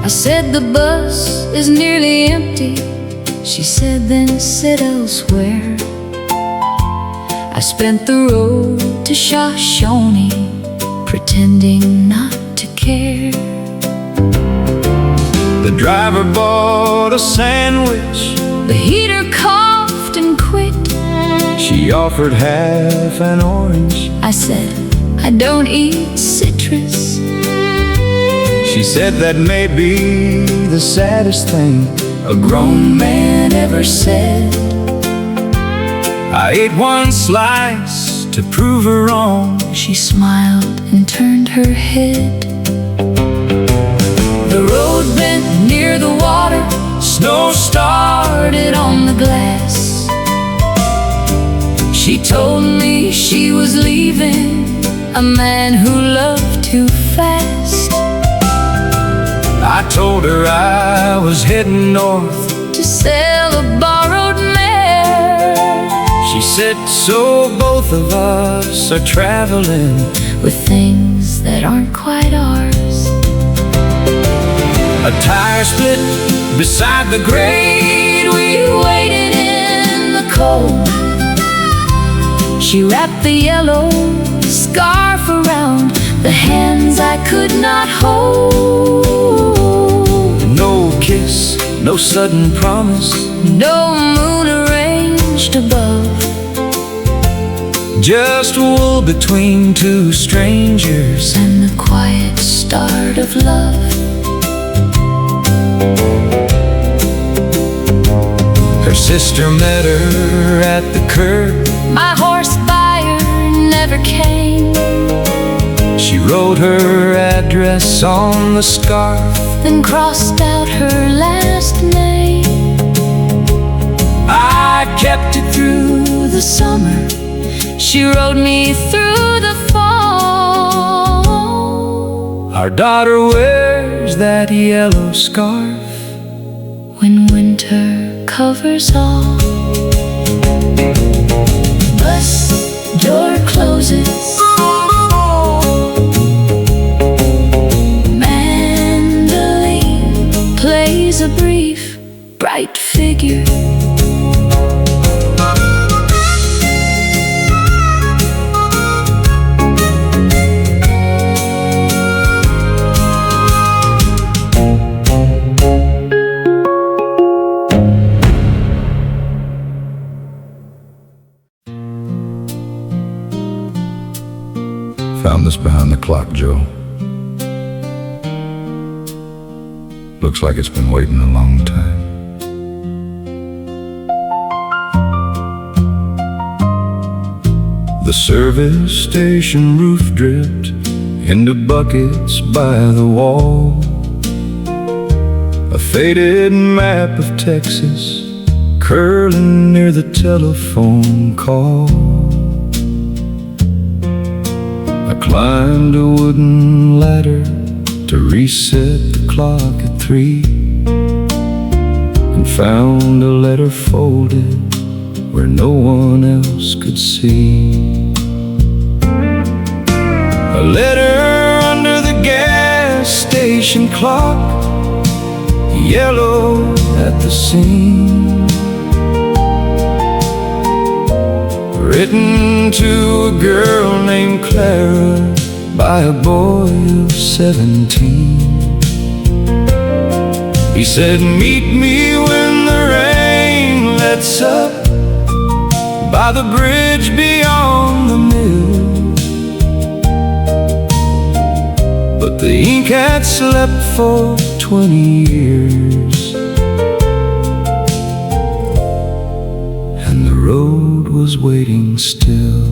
I said the bus is nearly empty. She said then sit elsewhere. I spent the road to Shoshone, pretending not to care. The driver bought a sandwich. The heater coughed and quit. She offered half an orange. I said, I don't eat citrus. She said that may be the saddest thing A grown man ever said. I ate one slice to prove her wrong. She smiled and turned her head. The road bent near the water. Snow started on the glass. She told me she was leaving a man who loved too fast. I told her I was heading north to sell a borrowed mare. She said, so both of us are traveling with things that aren't quite ours. A tire split beside the grade. We waited in the cold. She wrapped the yellow scarf around the hands I could not hold. No kiss, no sudden promise, No moon arranged above. just wool between two strangers. And the quiet start of love. Her sister met her at the curb. My horse buyer never came. She wrote her address on the scarf. Then crossed out her last name. I kept it through The summer, she rode me through the fall. Our daughter wears that yellow scarf When winter covers all. Bus door closes. Mandolin plays a brief, bright figure. Found this behind the clock, Joe. Looks like it's been waiting a long time. The service station roof dripped into buckets by the wall. A faded map of Texas curling near the telephone call. I climbed a wooden ladder to reset the clock at 3, and found a letter folded where no one else could see. A letter under the gas station clock, yellow at the seam, written to a girl named Clara by a boy of 17. He said, meet me when the rain lets up by the bridge beyond the mill. But the ink had slept for 20 years, and the road was waiting still.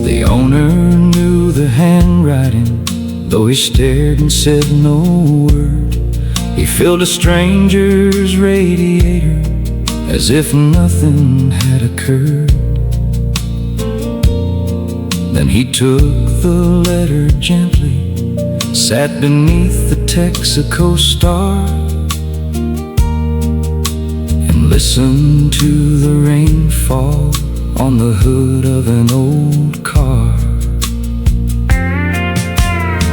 The owner knew the handwriting, though he stared and said no word. He filled a stranger's radiator as if nothing had occurred. Then he took the letter gently, sat beneath the Texaco star, and listened to the rain fall on the hood of an old car.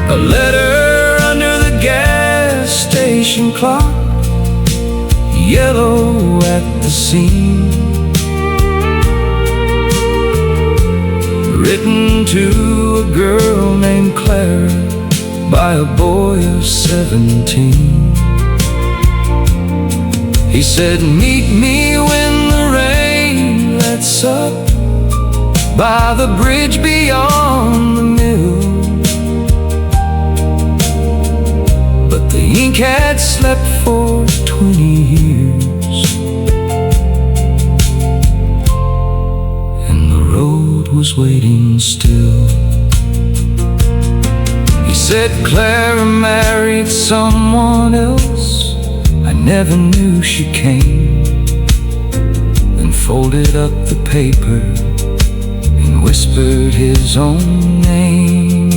A letter under the gas station clock, yellow at the seam, written to a girl named Clara by a boy of 17. He said, meet me when the rain lets up by the bridge beyond the mill. But the ink had slept for 20 years, and the road was waiting still. He said, Clara married someone else, I never knew she came. Then folded up the paper and whispered his own name.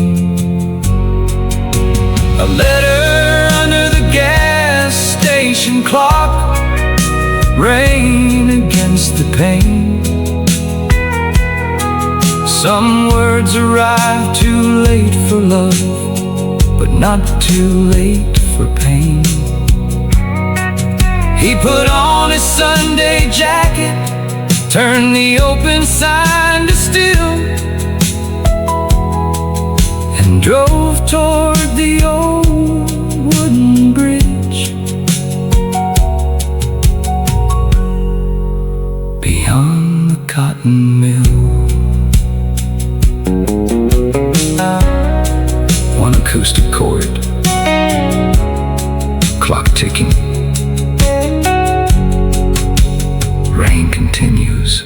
A letter under the gas station clock, rain against the pane. Some words arrive too late for love, but not too late for pain. He put on his Sunday jacket, turned the open sign to still, and drove toward the old wooden bridge beyond the cotton mill. One acoustic chord, clock ticking, rain continues.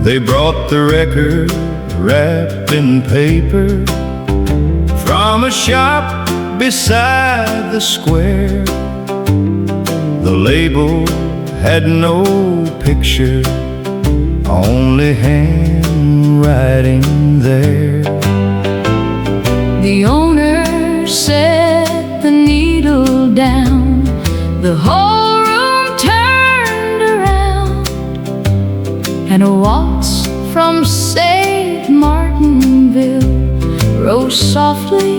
They brought the record wrapped in paper from a shop beside the square. The label had no picture, only handwriting there. The owner set the needle down, the whole room turned around, and a waltz from St. Martinville rose softly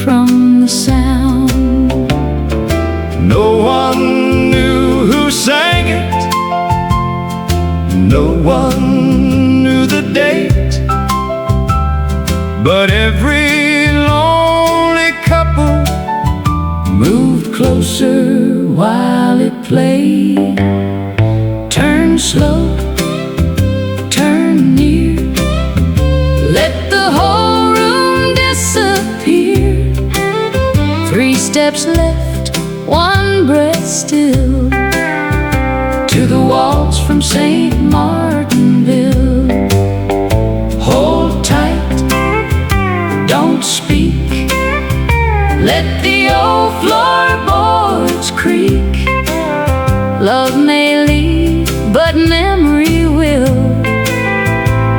from the sound. No one knew who sang it, no one knew the date, but every lonely couple moved closer while it played. Turn slow, turn near, let the whole room disappear. 3 steps left, 1 breath still, to the waltz from St. Martinville. Hold tight, don't speak, let the old floorboards creak. Love may leave, but memory will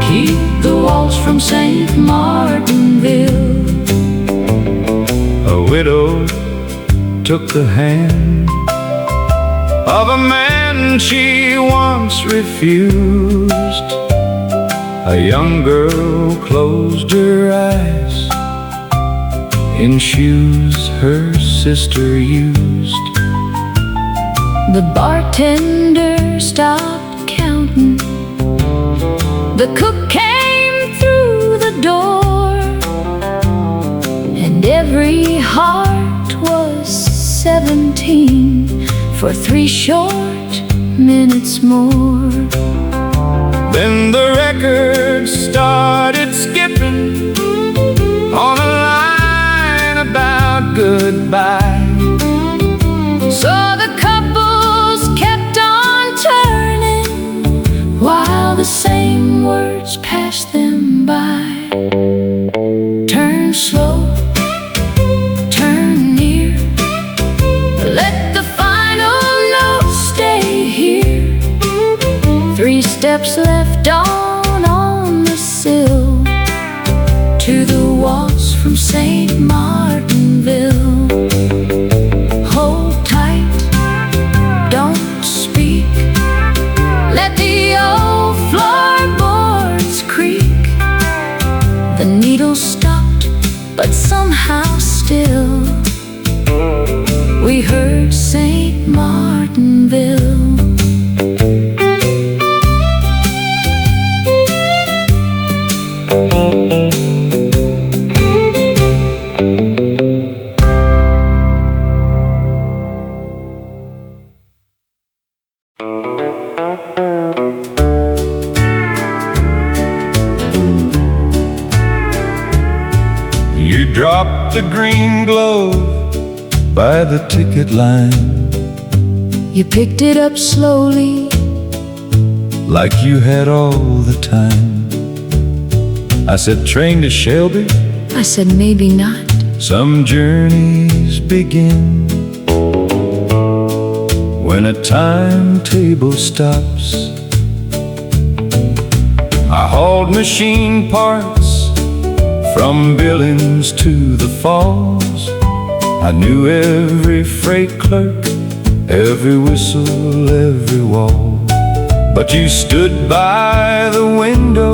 keep the waltz from St. Martinville. A widow took the hand of a man she once refused. A young girl closed her eyes in shoes her sister used. The bartender stopped counting, the cook came through the door, and every heart was 17 for 3 short minutes more. Then the record started skipping on a line about goodbye. So the couples kept on turning while the same words passed them by. Turn slow, turn near, let the final note stay here. 3 steps left on the sill, to the waltz from St. Martinville. Hold tight, don't speak, let the old floorboards creak. The needle stopped, but somehow still we heard St. Martinville. You dropped the green glove by the ticket line, You picked it up slowly, like you had all the time. I said, train to Shelby, I said maybe not. some journeys begin when a timetable stops. I hauled machine parts from Billings to the Falls. I knew every freight clerk, every whistle, every wall. But you stood by the window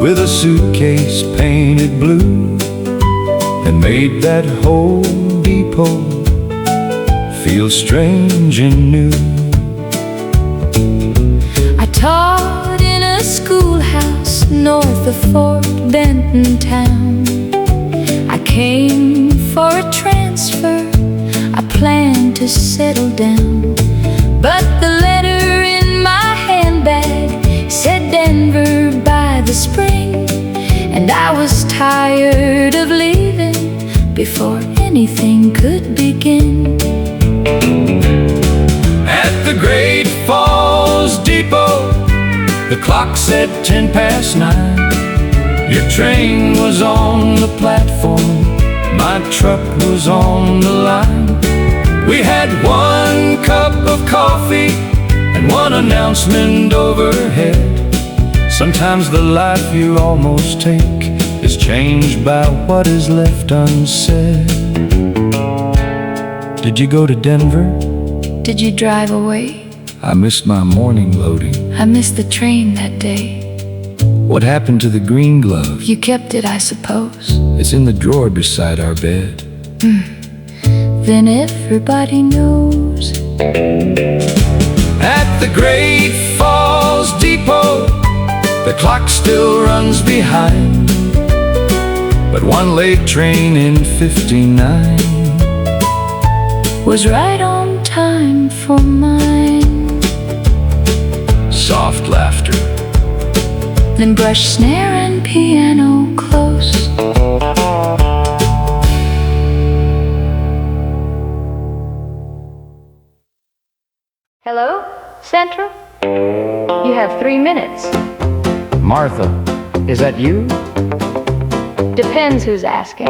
with a suitcase painted blue and made that whole depot feel strange and new. I taught in a schoolhouse north of Fort Benton town. I came for a transfer, I planned to settle down. But the letter in my handbag said Denver by the spring, and I was tired of leaving before anything could begin. At the Great Falls Depot, the clock said 9:10. Your train was on the platform, my truck was on the line. We had one cup of coffee and one announcement overhead. Sometimes the life you almost take is changed by what is left unsaid. Did you go to Denver? Did you drive away? I missed my morning loading. I missed the train that day. What happened to the green glove? You kept it, I suppose. It's in the drawer beside our bed. Then everybody knows. At the Great Falls Depot, the clock still runs behind, but one late train in 59 was right on time for mine. Soft laughter. Then brush, snare, and piano close. Hello, Central? You have 3 minutes. Martha, is that you? Depends who's asking.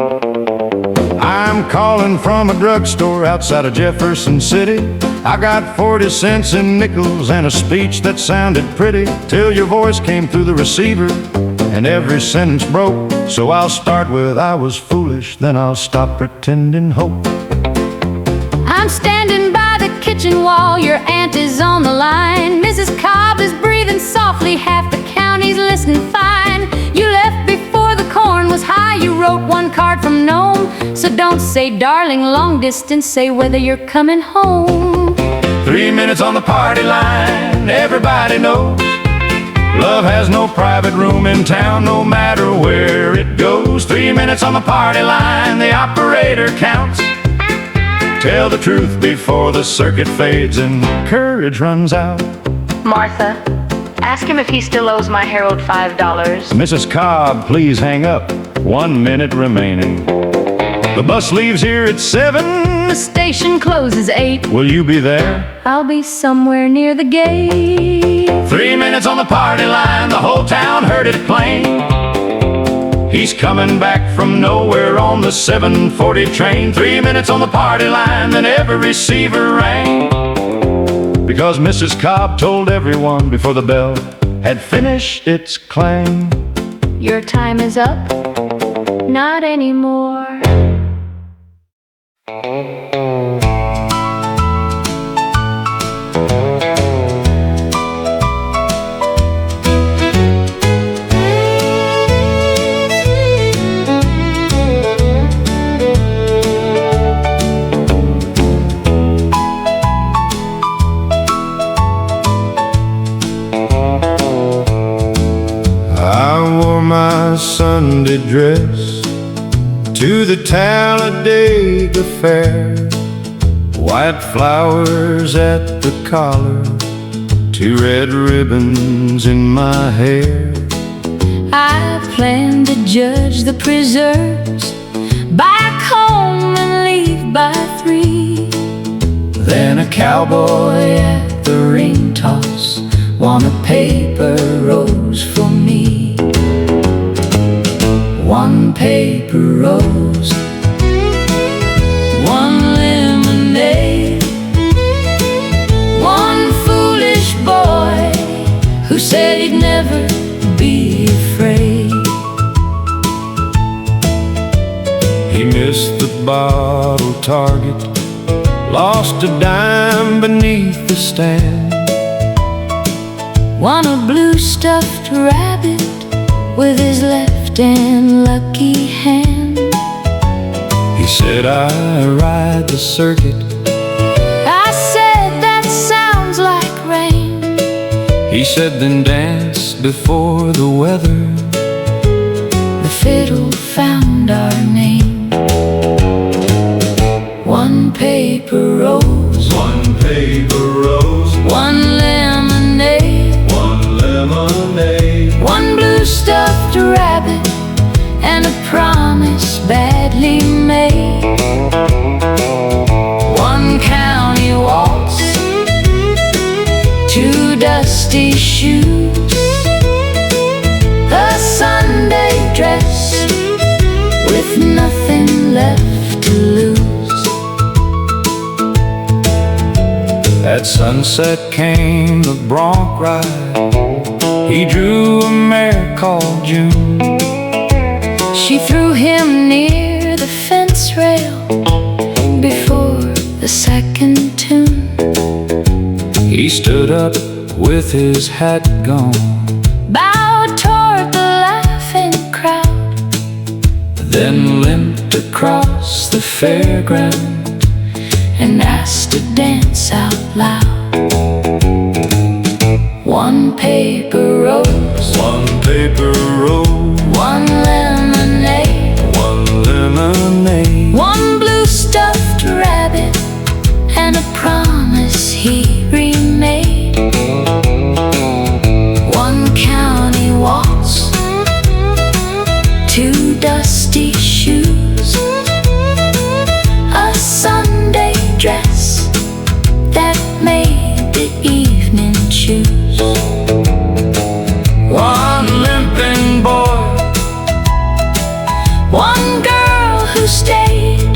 I'm calling from a drugstore outside of Jefferson City. I got 40 cents in nickels and a speech that sounded pretty, till your voice came through the receiver and every sentence broke. So I'll start with I was foolish, then I'll stop pretending hope. I'm standing by the kitchen wall, your aunt is on the line. Mrs. Cobb is breathing softly, half the county's listening fine. You left before the corn was high, you wrote one card from Nome. So don't say darling long distance, say whether you're coming home. 3 minutes on the party line, everybody knows love has no private room in town, no matter where it goes. 3 minutes on the party line, the operator counts. Tell the truth before the circuit fades and courage runs out. Martha, ask him if he still owes my Herald $5. Mrs. Cobb, please hang up. 1 minute remaining. The bus leaves here at 7. The station closes 8. Will you be there? I'll be somewhere near the gate. 3 minutes on the party line, the whole town heard it plain. He's coming back from nowhere on the 7:40 train. 3 minutes on the party line, then every receiver rang, because Mrs. Cobb told everyone before the bell had finished its clang. Your time is up, not anymore. My Sunday dress to the Talladega Fair, white flowers at the collar, 2 red ribbons in my hair. I plan to judge the preserves, back home and leave by 3. Then a cowboy at the ring toss won a paper rose for me. 1 paper rose, 1 lemonade, 1 foolish boy who said he'd never be missed the bottle target, lost a dime beneath the stand. Won a blue stuffed rabbit with his left and lucky hand. He said, I ride the circuit. I said, that sounds like rain. He said, then dance before the weather. The fiddle found our name. One paper rose, One paper rose, one lemonade, one lemonade, one blue stuffed rabbit, and a promise badly made. One county waltz, two dusty shoes, a Sunday dress with nothing left to lose. At sunset came the bronc ride. He drew a mare called June. She threw him near the fence rail before the second tune. He stood up with his hat gone, Bowed toward the laughing crowd, then limped across the fairground and asked to dance out loud. One paper rose, one paper rose, one lemonade, one lemonade, one blue stuffed rabbit, and a promise he remade. One county waltz, two dusty shoes, a Sunday dress that made the evening choose. one limping boy, One girl who stayed,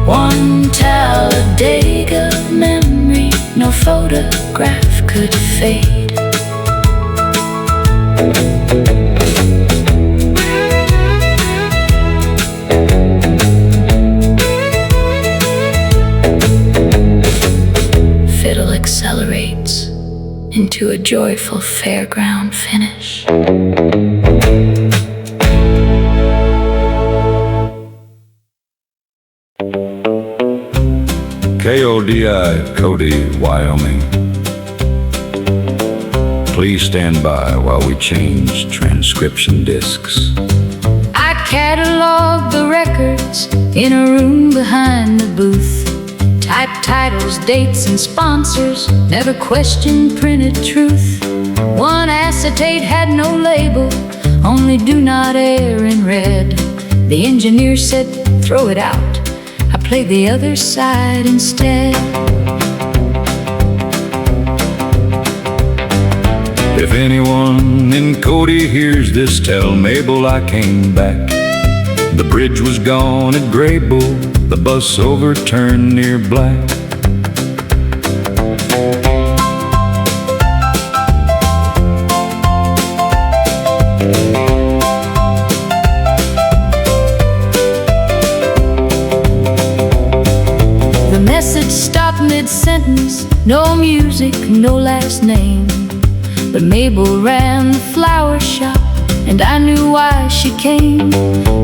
one Talladega memory no photograph could fade. Fiddle accelerates into a joyful fairground finish. KODI, Cody, Wyoming. Please stand by while we change transcription discs. I catalog the records in a room behind the booth. Type titles, dates, and sponsors, never questioned printed truth. One acetate had no label, only do not air in red. The engineer said, throw it out. I played the other side instead. If anyone in Cody hears this, tell Mabel I came back. The bridge was gone at Graybull, the bus overturned near Black. The message stopped mid-sentence, no music, no last name. But Mabel ran the flower shop, and I knew why she came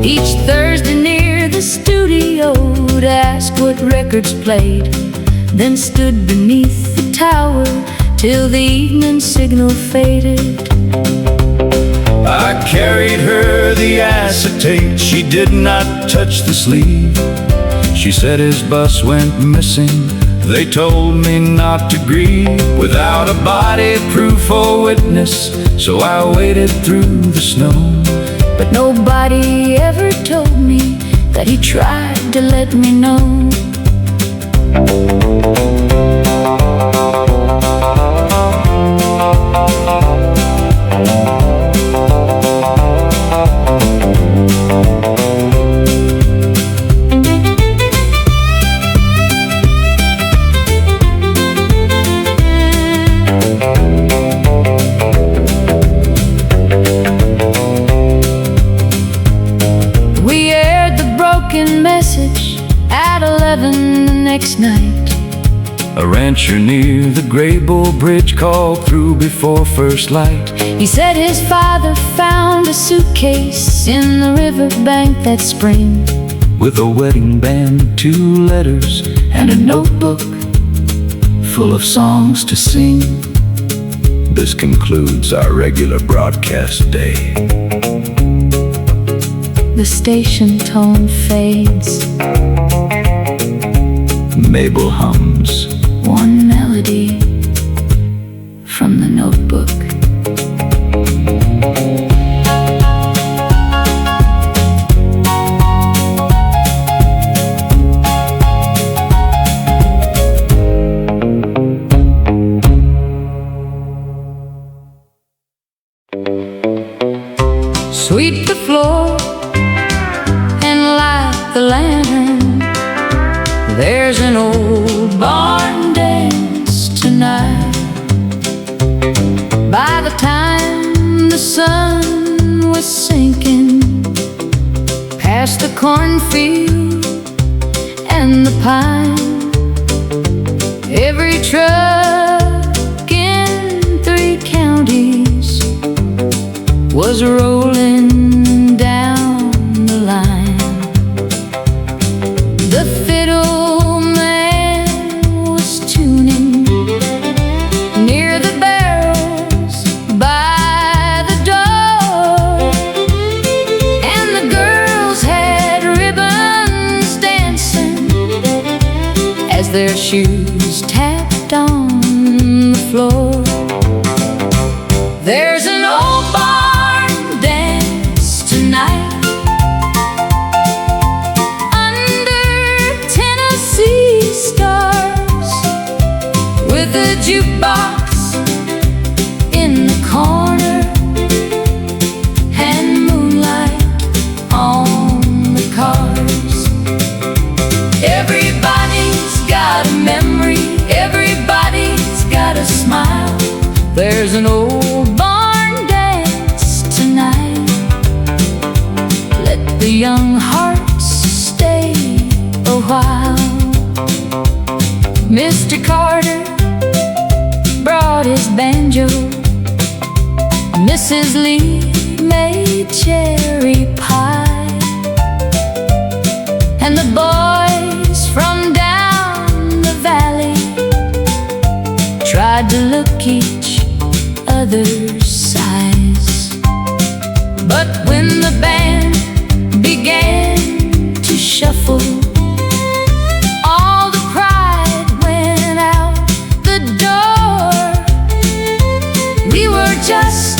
each Thursday near the studio to ask what records played, then stood beneath the tower till the evening signal faded. I carried her the acetate, she did not touch the sleeve. She said his bus went missing, they told me not to grieve without a body, proof, or witness, so I waded through the snow. But nobody ever told me that he tried to let me know. adventure near the Gray Bull Bridge called through before first light. He said his father found a suitcase in the riverbank that spring, with a wedding band, 2 letters, and a notebook full of songs to sing. This concludes our regular broadcast day. the station tone fades. Mabel hums One melody from the notebook. Sweep the floor and light the lantern. There's an old barn dance tonight. By the time the sun was sinking past the cornfield and the pine, every truck in 3 counties was rolling down the line. The fiddle man was tuning near the barrels by the door, and the girls had ribbons dancing as their shoes tapped on the floor. There's an old barn dance tonight under Tennessee stars, with a jukebox in the corner and moonlight on the cars. Everybody's got a memory, everybody's got a smile. There's an old barn dance tonight. Let the young hearts stay a while. Mr. Carter brought his banjo, Mrs. Lee made cherry pie, and the boys from down the valley tried to look each other's size. But when the band began to shuffle, all the pride went out the door. We were just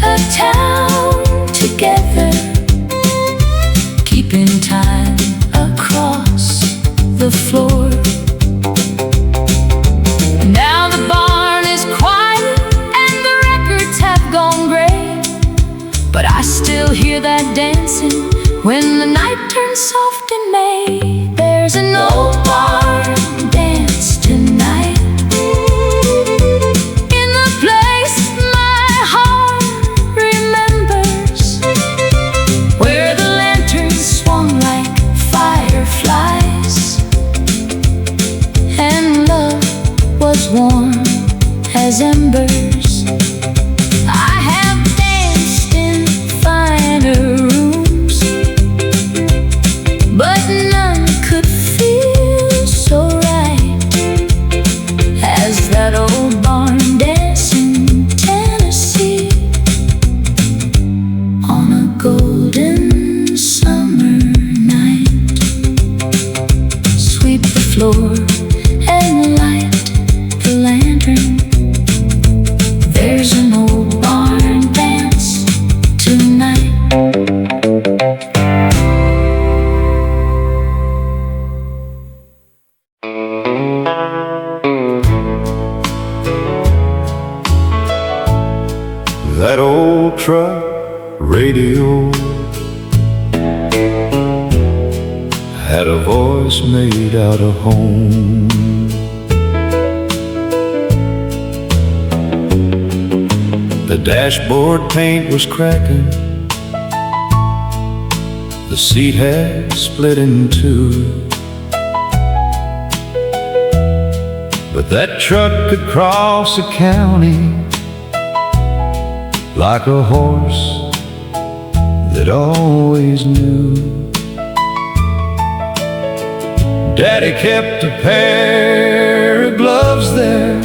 a town together, keeping time across the floor. Now the barn is quiet and the records have gone gray, but I still hear that dancing when the night turns soft in May. There's an old barn dance tonight in the place my heart remembers, where the lanterns swung like fireflies and love was warm as embers. I have danced in finer rooms, but none could feel so right as that old barn dance in Tennessee on a golden summer night. Sweep the floor and light the lantern. There's an old barn dance tonight. That old truck radio had a voice made out of home. The dashboard paint was cracking, the seat had split in 2, But that truck could cross a county like a horse that always knew. Daddy kept a pair of gloves there,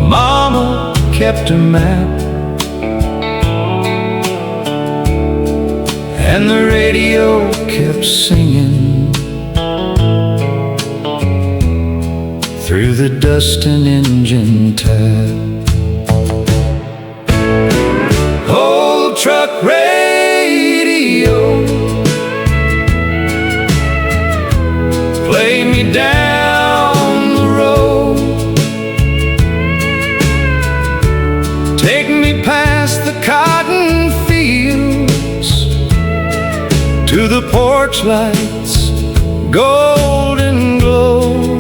Mama kept a map, and the radio kept singing through the dust and engine tab. Old truck radio, play me down the road, take me past the cotton fields to the porch lights, golden glow.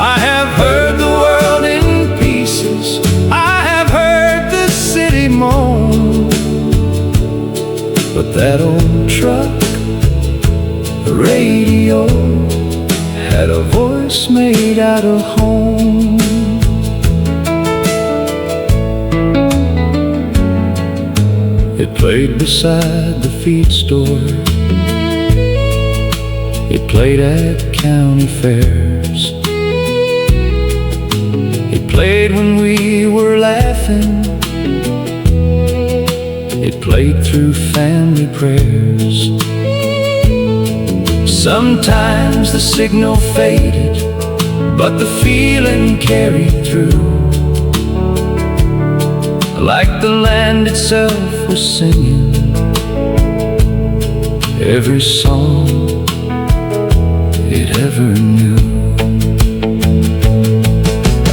I have heard the world in pieces, I have heard the city moan, but that old truck radio had a voice made out of home. It played beside the feed store, it played at county fairs, it played when we were laughing, it played through family prayers. Sometimes the signal faded, but the feeling carried through, like the land itself was singing every song it ever knew.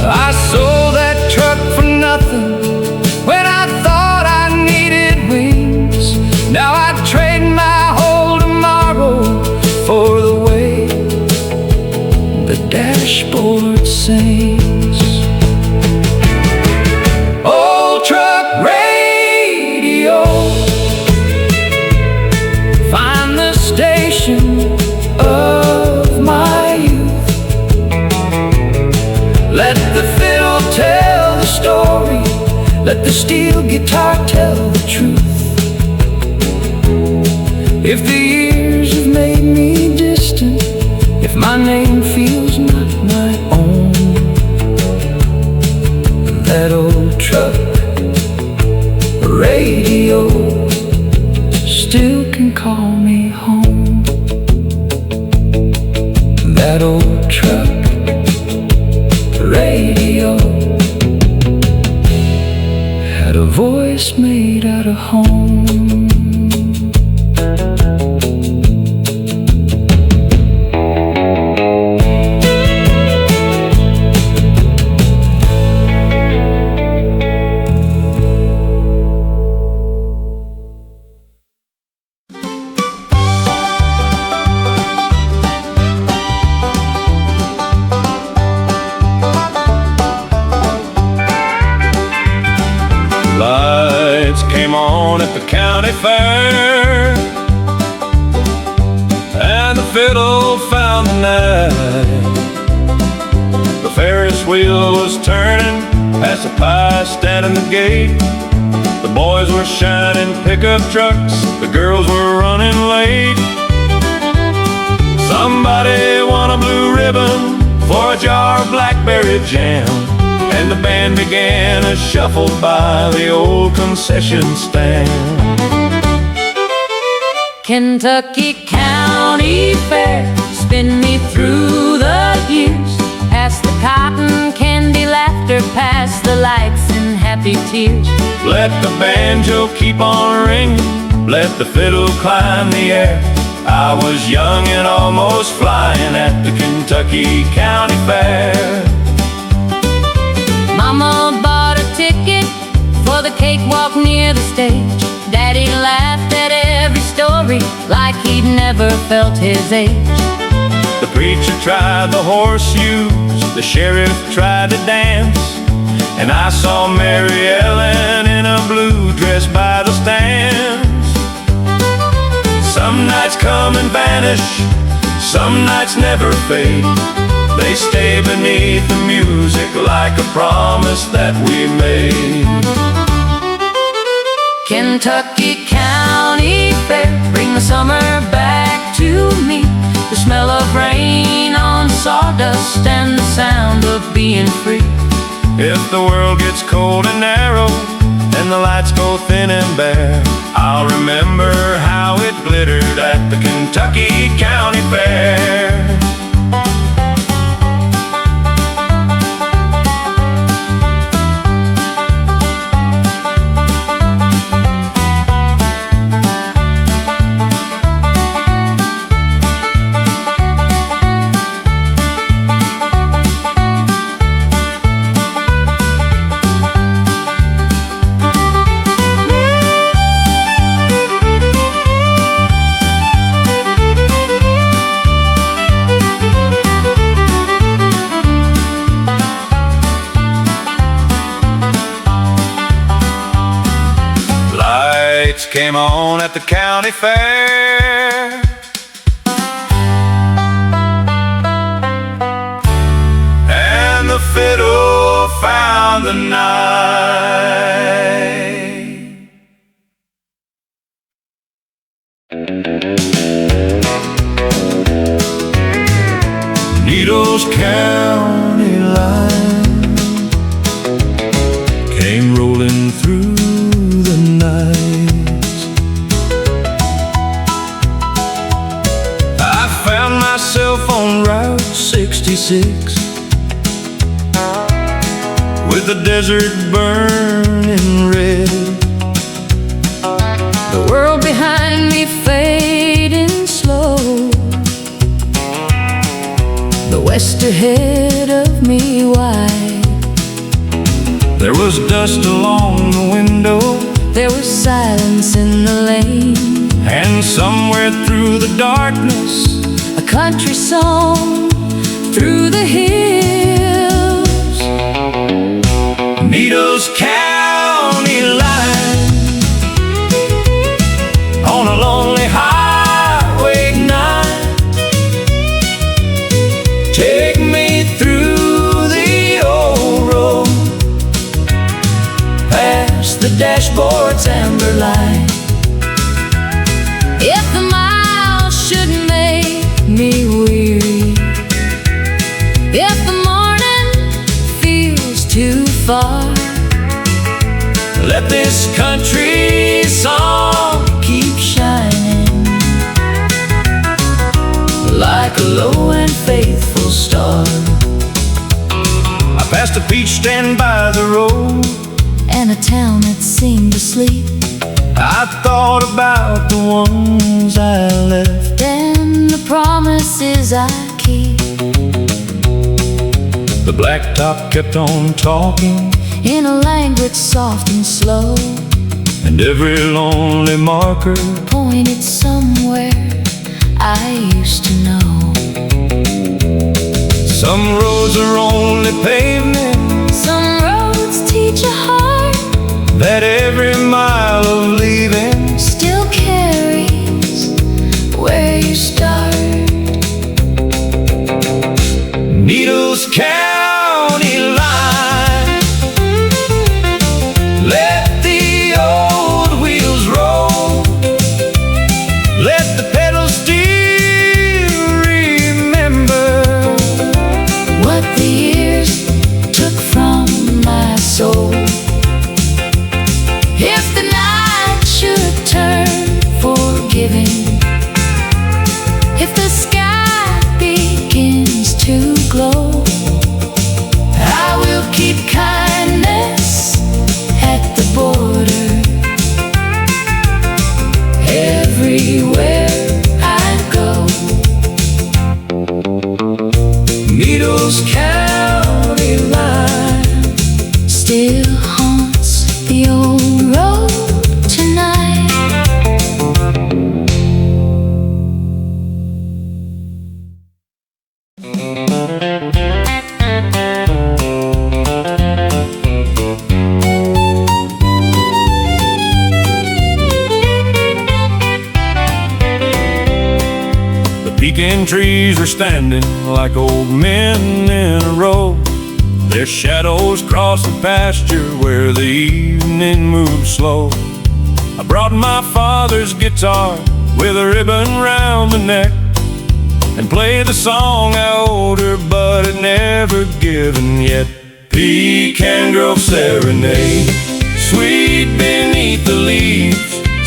I sold that truck for nothing when I thought I needed wings. Now I trade my whole tomorrow for the way the dashboard sings. Old truck radio, find the station of my youth. Let the fiddle tell the story, let the steel guitar tell the truth. If the years have made me distant, if my name feels not my own, that old truck radio still can call me home. That old truck radio had a voice made out of home. Lights came on at the county fair, and the fiddle found the night. The Ferris wheel was turning past the pie stand in the gate. The boys were shining pickup trucks, the girls were running late. Somebody won a blue ribbon for a jar of blackberry jam, and the band began a shuffle by the old concession stand. Kentucky County Fair, spin me through the years, past the cotton candy laughter, past the lights and happy tears. Let the banjo keep on ringing, let the fiddle climb the air. I was young and almost flying at the Kentucky County Fair. Mama bought a ticket for the cakewalk near the stage. Daddy laughed at every story like he'd never felt his age. The preacher tried the horseshoes, the sheriff tried to dance, and I saw Mary Ellen in a blue dress by the stands. Some nights come and vanish, Some nights never fade. They stay beneath the music like a promise that we made. Kentucky County Fair, bring the summer back to me. The smell of rain on sawdust and the sound of being free. If the world gets cold and narrow and the lights go thin and bare, I'll remember how it glittered at the Kentucky County Fair. Came on at the county fair, and the fiddle found the night. Needles County line came rolling through the night. Myself on Route 66 with the desert burning red, the world behind me fading slow, the west ahead of me wide. There was dust along the window, there was silence in the lane, and somewhere through the darkness a country song through the hills. Needles County line on a lonely highway 9. Take me through the old road, past the dashboard's amber light. If the miles should make me weary, if the morning feels too far, let this country song keep shining like a low and faithful star. I passed a peach stand by the road and a town that seemed to sleep. I thought about the ones I left and the promises I keep. The blacktop kept on talking in a language soft and slow, and every lonely marker pointed somewhere I used to know. Some roads are only pavement, some roads teach a heart that every mile of leaving still carries where you start. Needles County line, let the old wheels roll, let the pedals still remember what the years took from my soul. If the night should turn forgiving, if the sky begins to glow, I will keep kindness at the border everywhere I go. Needles County line still haunts the old road tonight. pumpkin trees were standing like old men in a row. Their shadows crossed the pasture where the evening moved slow. I brought my father's guitar with a ribbon round the neck and played the song I owed her but had never given yet. Pecan Grove Serenade, sweet beneath the leaves,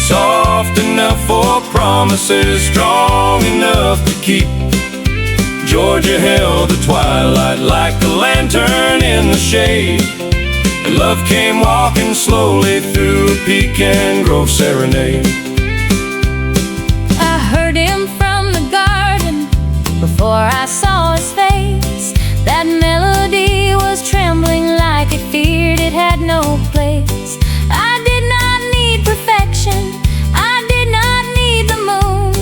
soft enough for promises, strong enough to keep. Georgia held the twilight like a lantern in the shade, and love came walking slowly through a Pecan Grove Serenade. I heard him from the garden before I saw his face. That melody was trembling like it feared it had no place. I did not need perfection, I did not need the moon,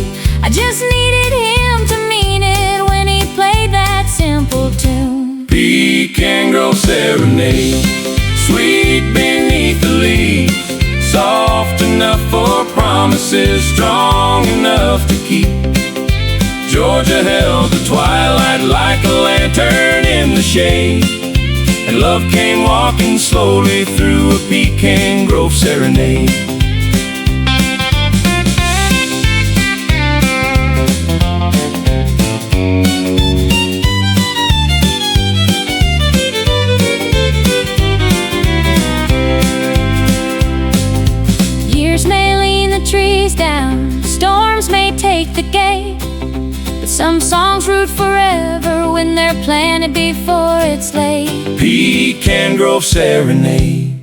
I just needed him to mean it when he played that simple tune. Pecan Grove Serenade, sweet beneath the leaves, soft enough for promises, strong enough to keep. Georgia held the twilight like a lantern in the shade, and love came walking slowly through a Pecan Grove Serenade. Years may lean the trees down, storms may take the gate, but some songs root forever when they're planted before it's late. Pecan Grove Serenade,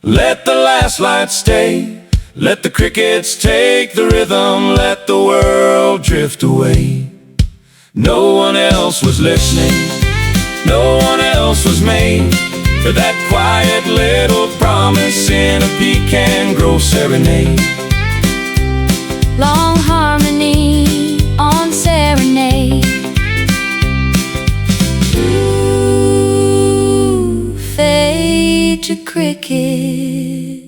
let the last light stay, let the crickets take the rhythm, let the world drift away. No one else was listening, no one else was made for that quiet little promise in a Pecan Grove Serenade. Long harmony on Serenade. Ooh, fade to crickets.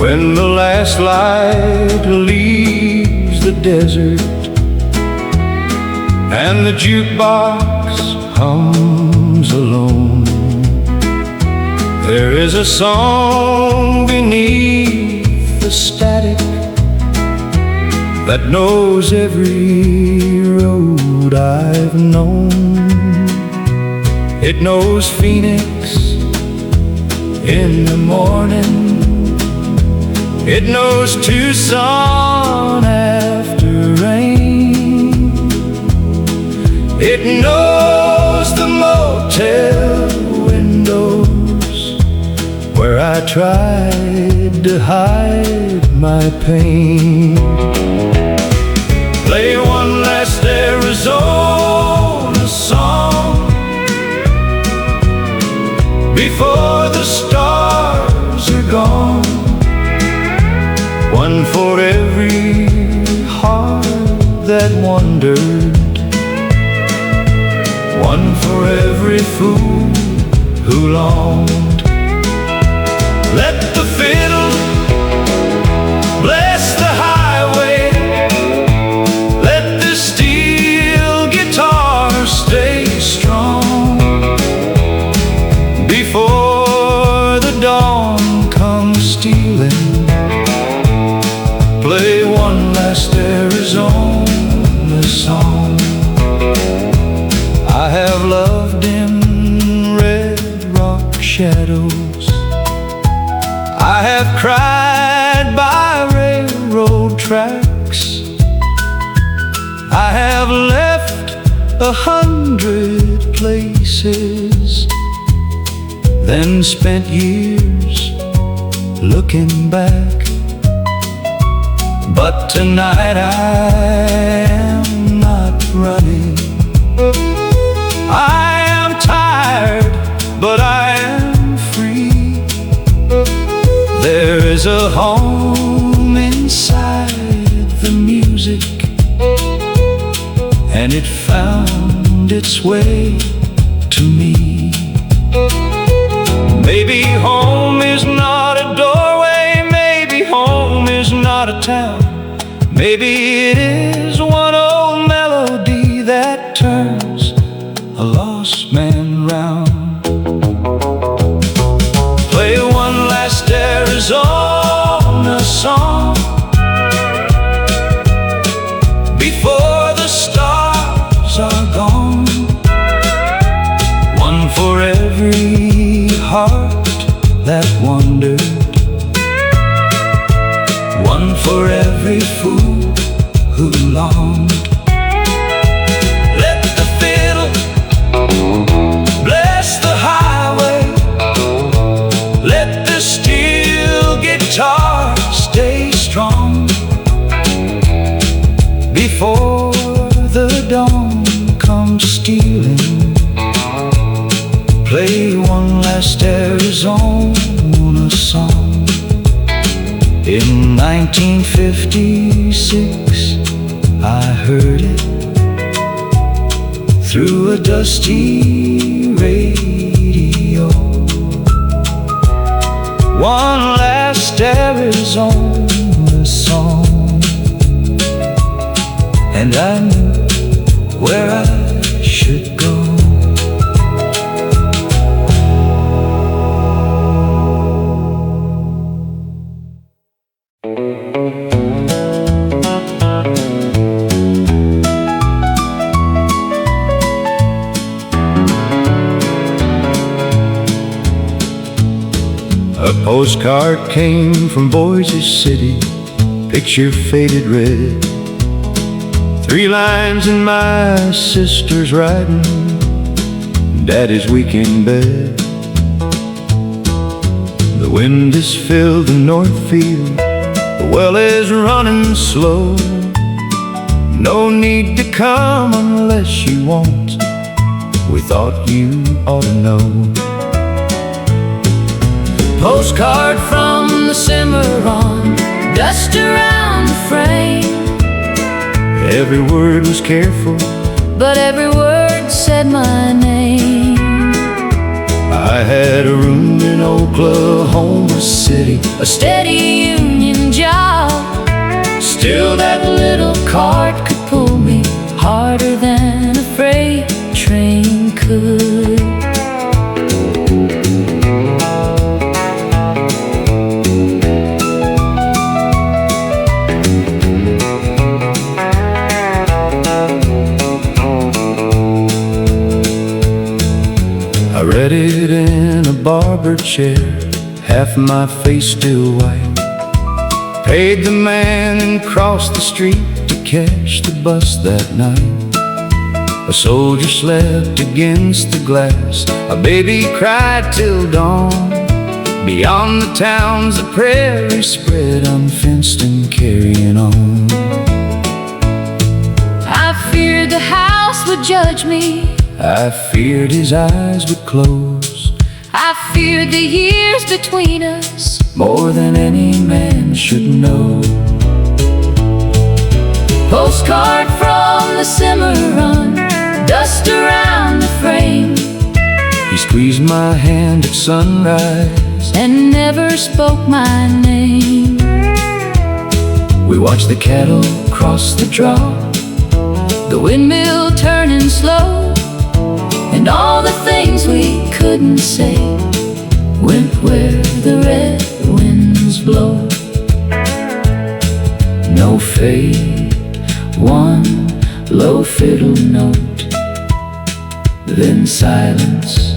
When the last light leaves the desert and the jukebox hums alone, there is a song beneath the static that knows every road I've known. It knows Phoenix in the morning, it knows Tucson after rain, it knows the motel windows where I tried to hide my pain. Play one last Arizona song before the stars are gone. One for every heart that wandered, one for every fool who longed. Let the fiddle bless the highway, let the steel guitar stay strong before the dawn comes stealing. Play one last Arizona song. I have loved in red rock shadows, I have cried by railroad tracks, I have left 100 places, then spent years looking back. But tonight I am not running, I am tired, but I am free. There is a home inside its way to me. Maybe home is not a doorway, maybe home is not a town. Maybe it is one old melody that turns a lost man round. Play one last Arizona song before the stars are gone. One for every heart that wandered, one for every fool who longed. Let the fiddle bless the highway, let the steel guitar stay strong. Before the dawn comes stealing, play one last Arizona song. In 1956, I heard it through a dusty radio. One last Arizona song, and I knew where I should go. A postcard came from Boise City, picture faded red. 3 lines in my sister's writing, Daddy's weekend bed. The wind has filled the north field, the well is running slow. No need to come unless you want, we thought you ought to know. Postcard from the Cimarron, dust around the frame. Every word was careful, but every word said my name. I had a room in Oklahoma City, A steady union job, still that little cart could pull me harder than a freight train could. I read it in a barber chair, half of my face still white. Paid the man and crossed the street to catch the bus that night. A soldier slept against the glass, a baby cried till dawn. Beyond the towns the prairie spread, unfenced and carrying on. I feared the house would judge me, I feared his eyes would close, I feared the years between us, more than any man should know. postcard from the Cimarron, dust around the frame. He squeezed my hand at sunrise and never spoke my name. We watched the cattle cross the draw, The windmill turning slow, and all the things we couldn't say went where the red winds blow. no fade, one low fiddle note, then silence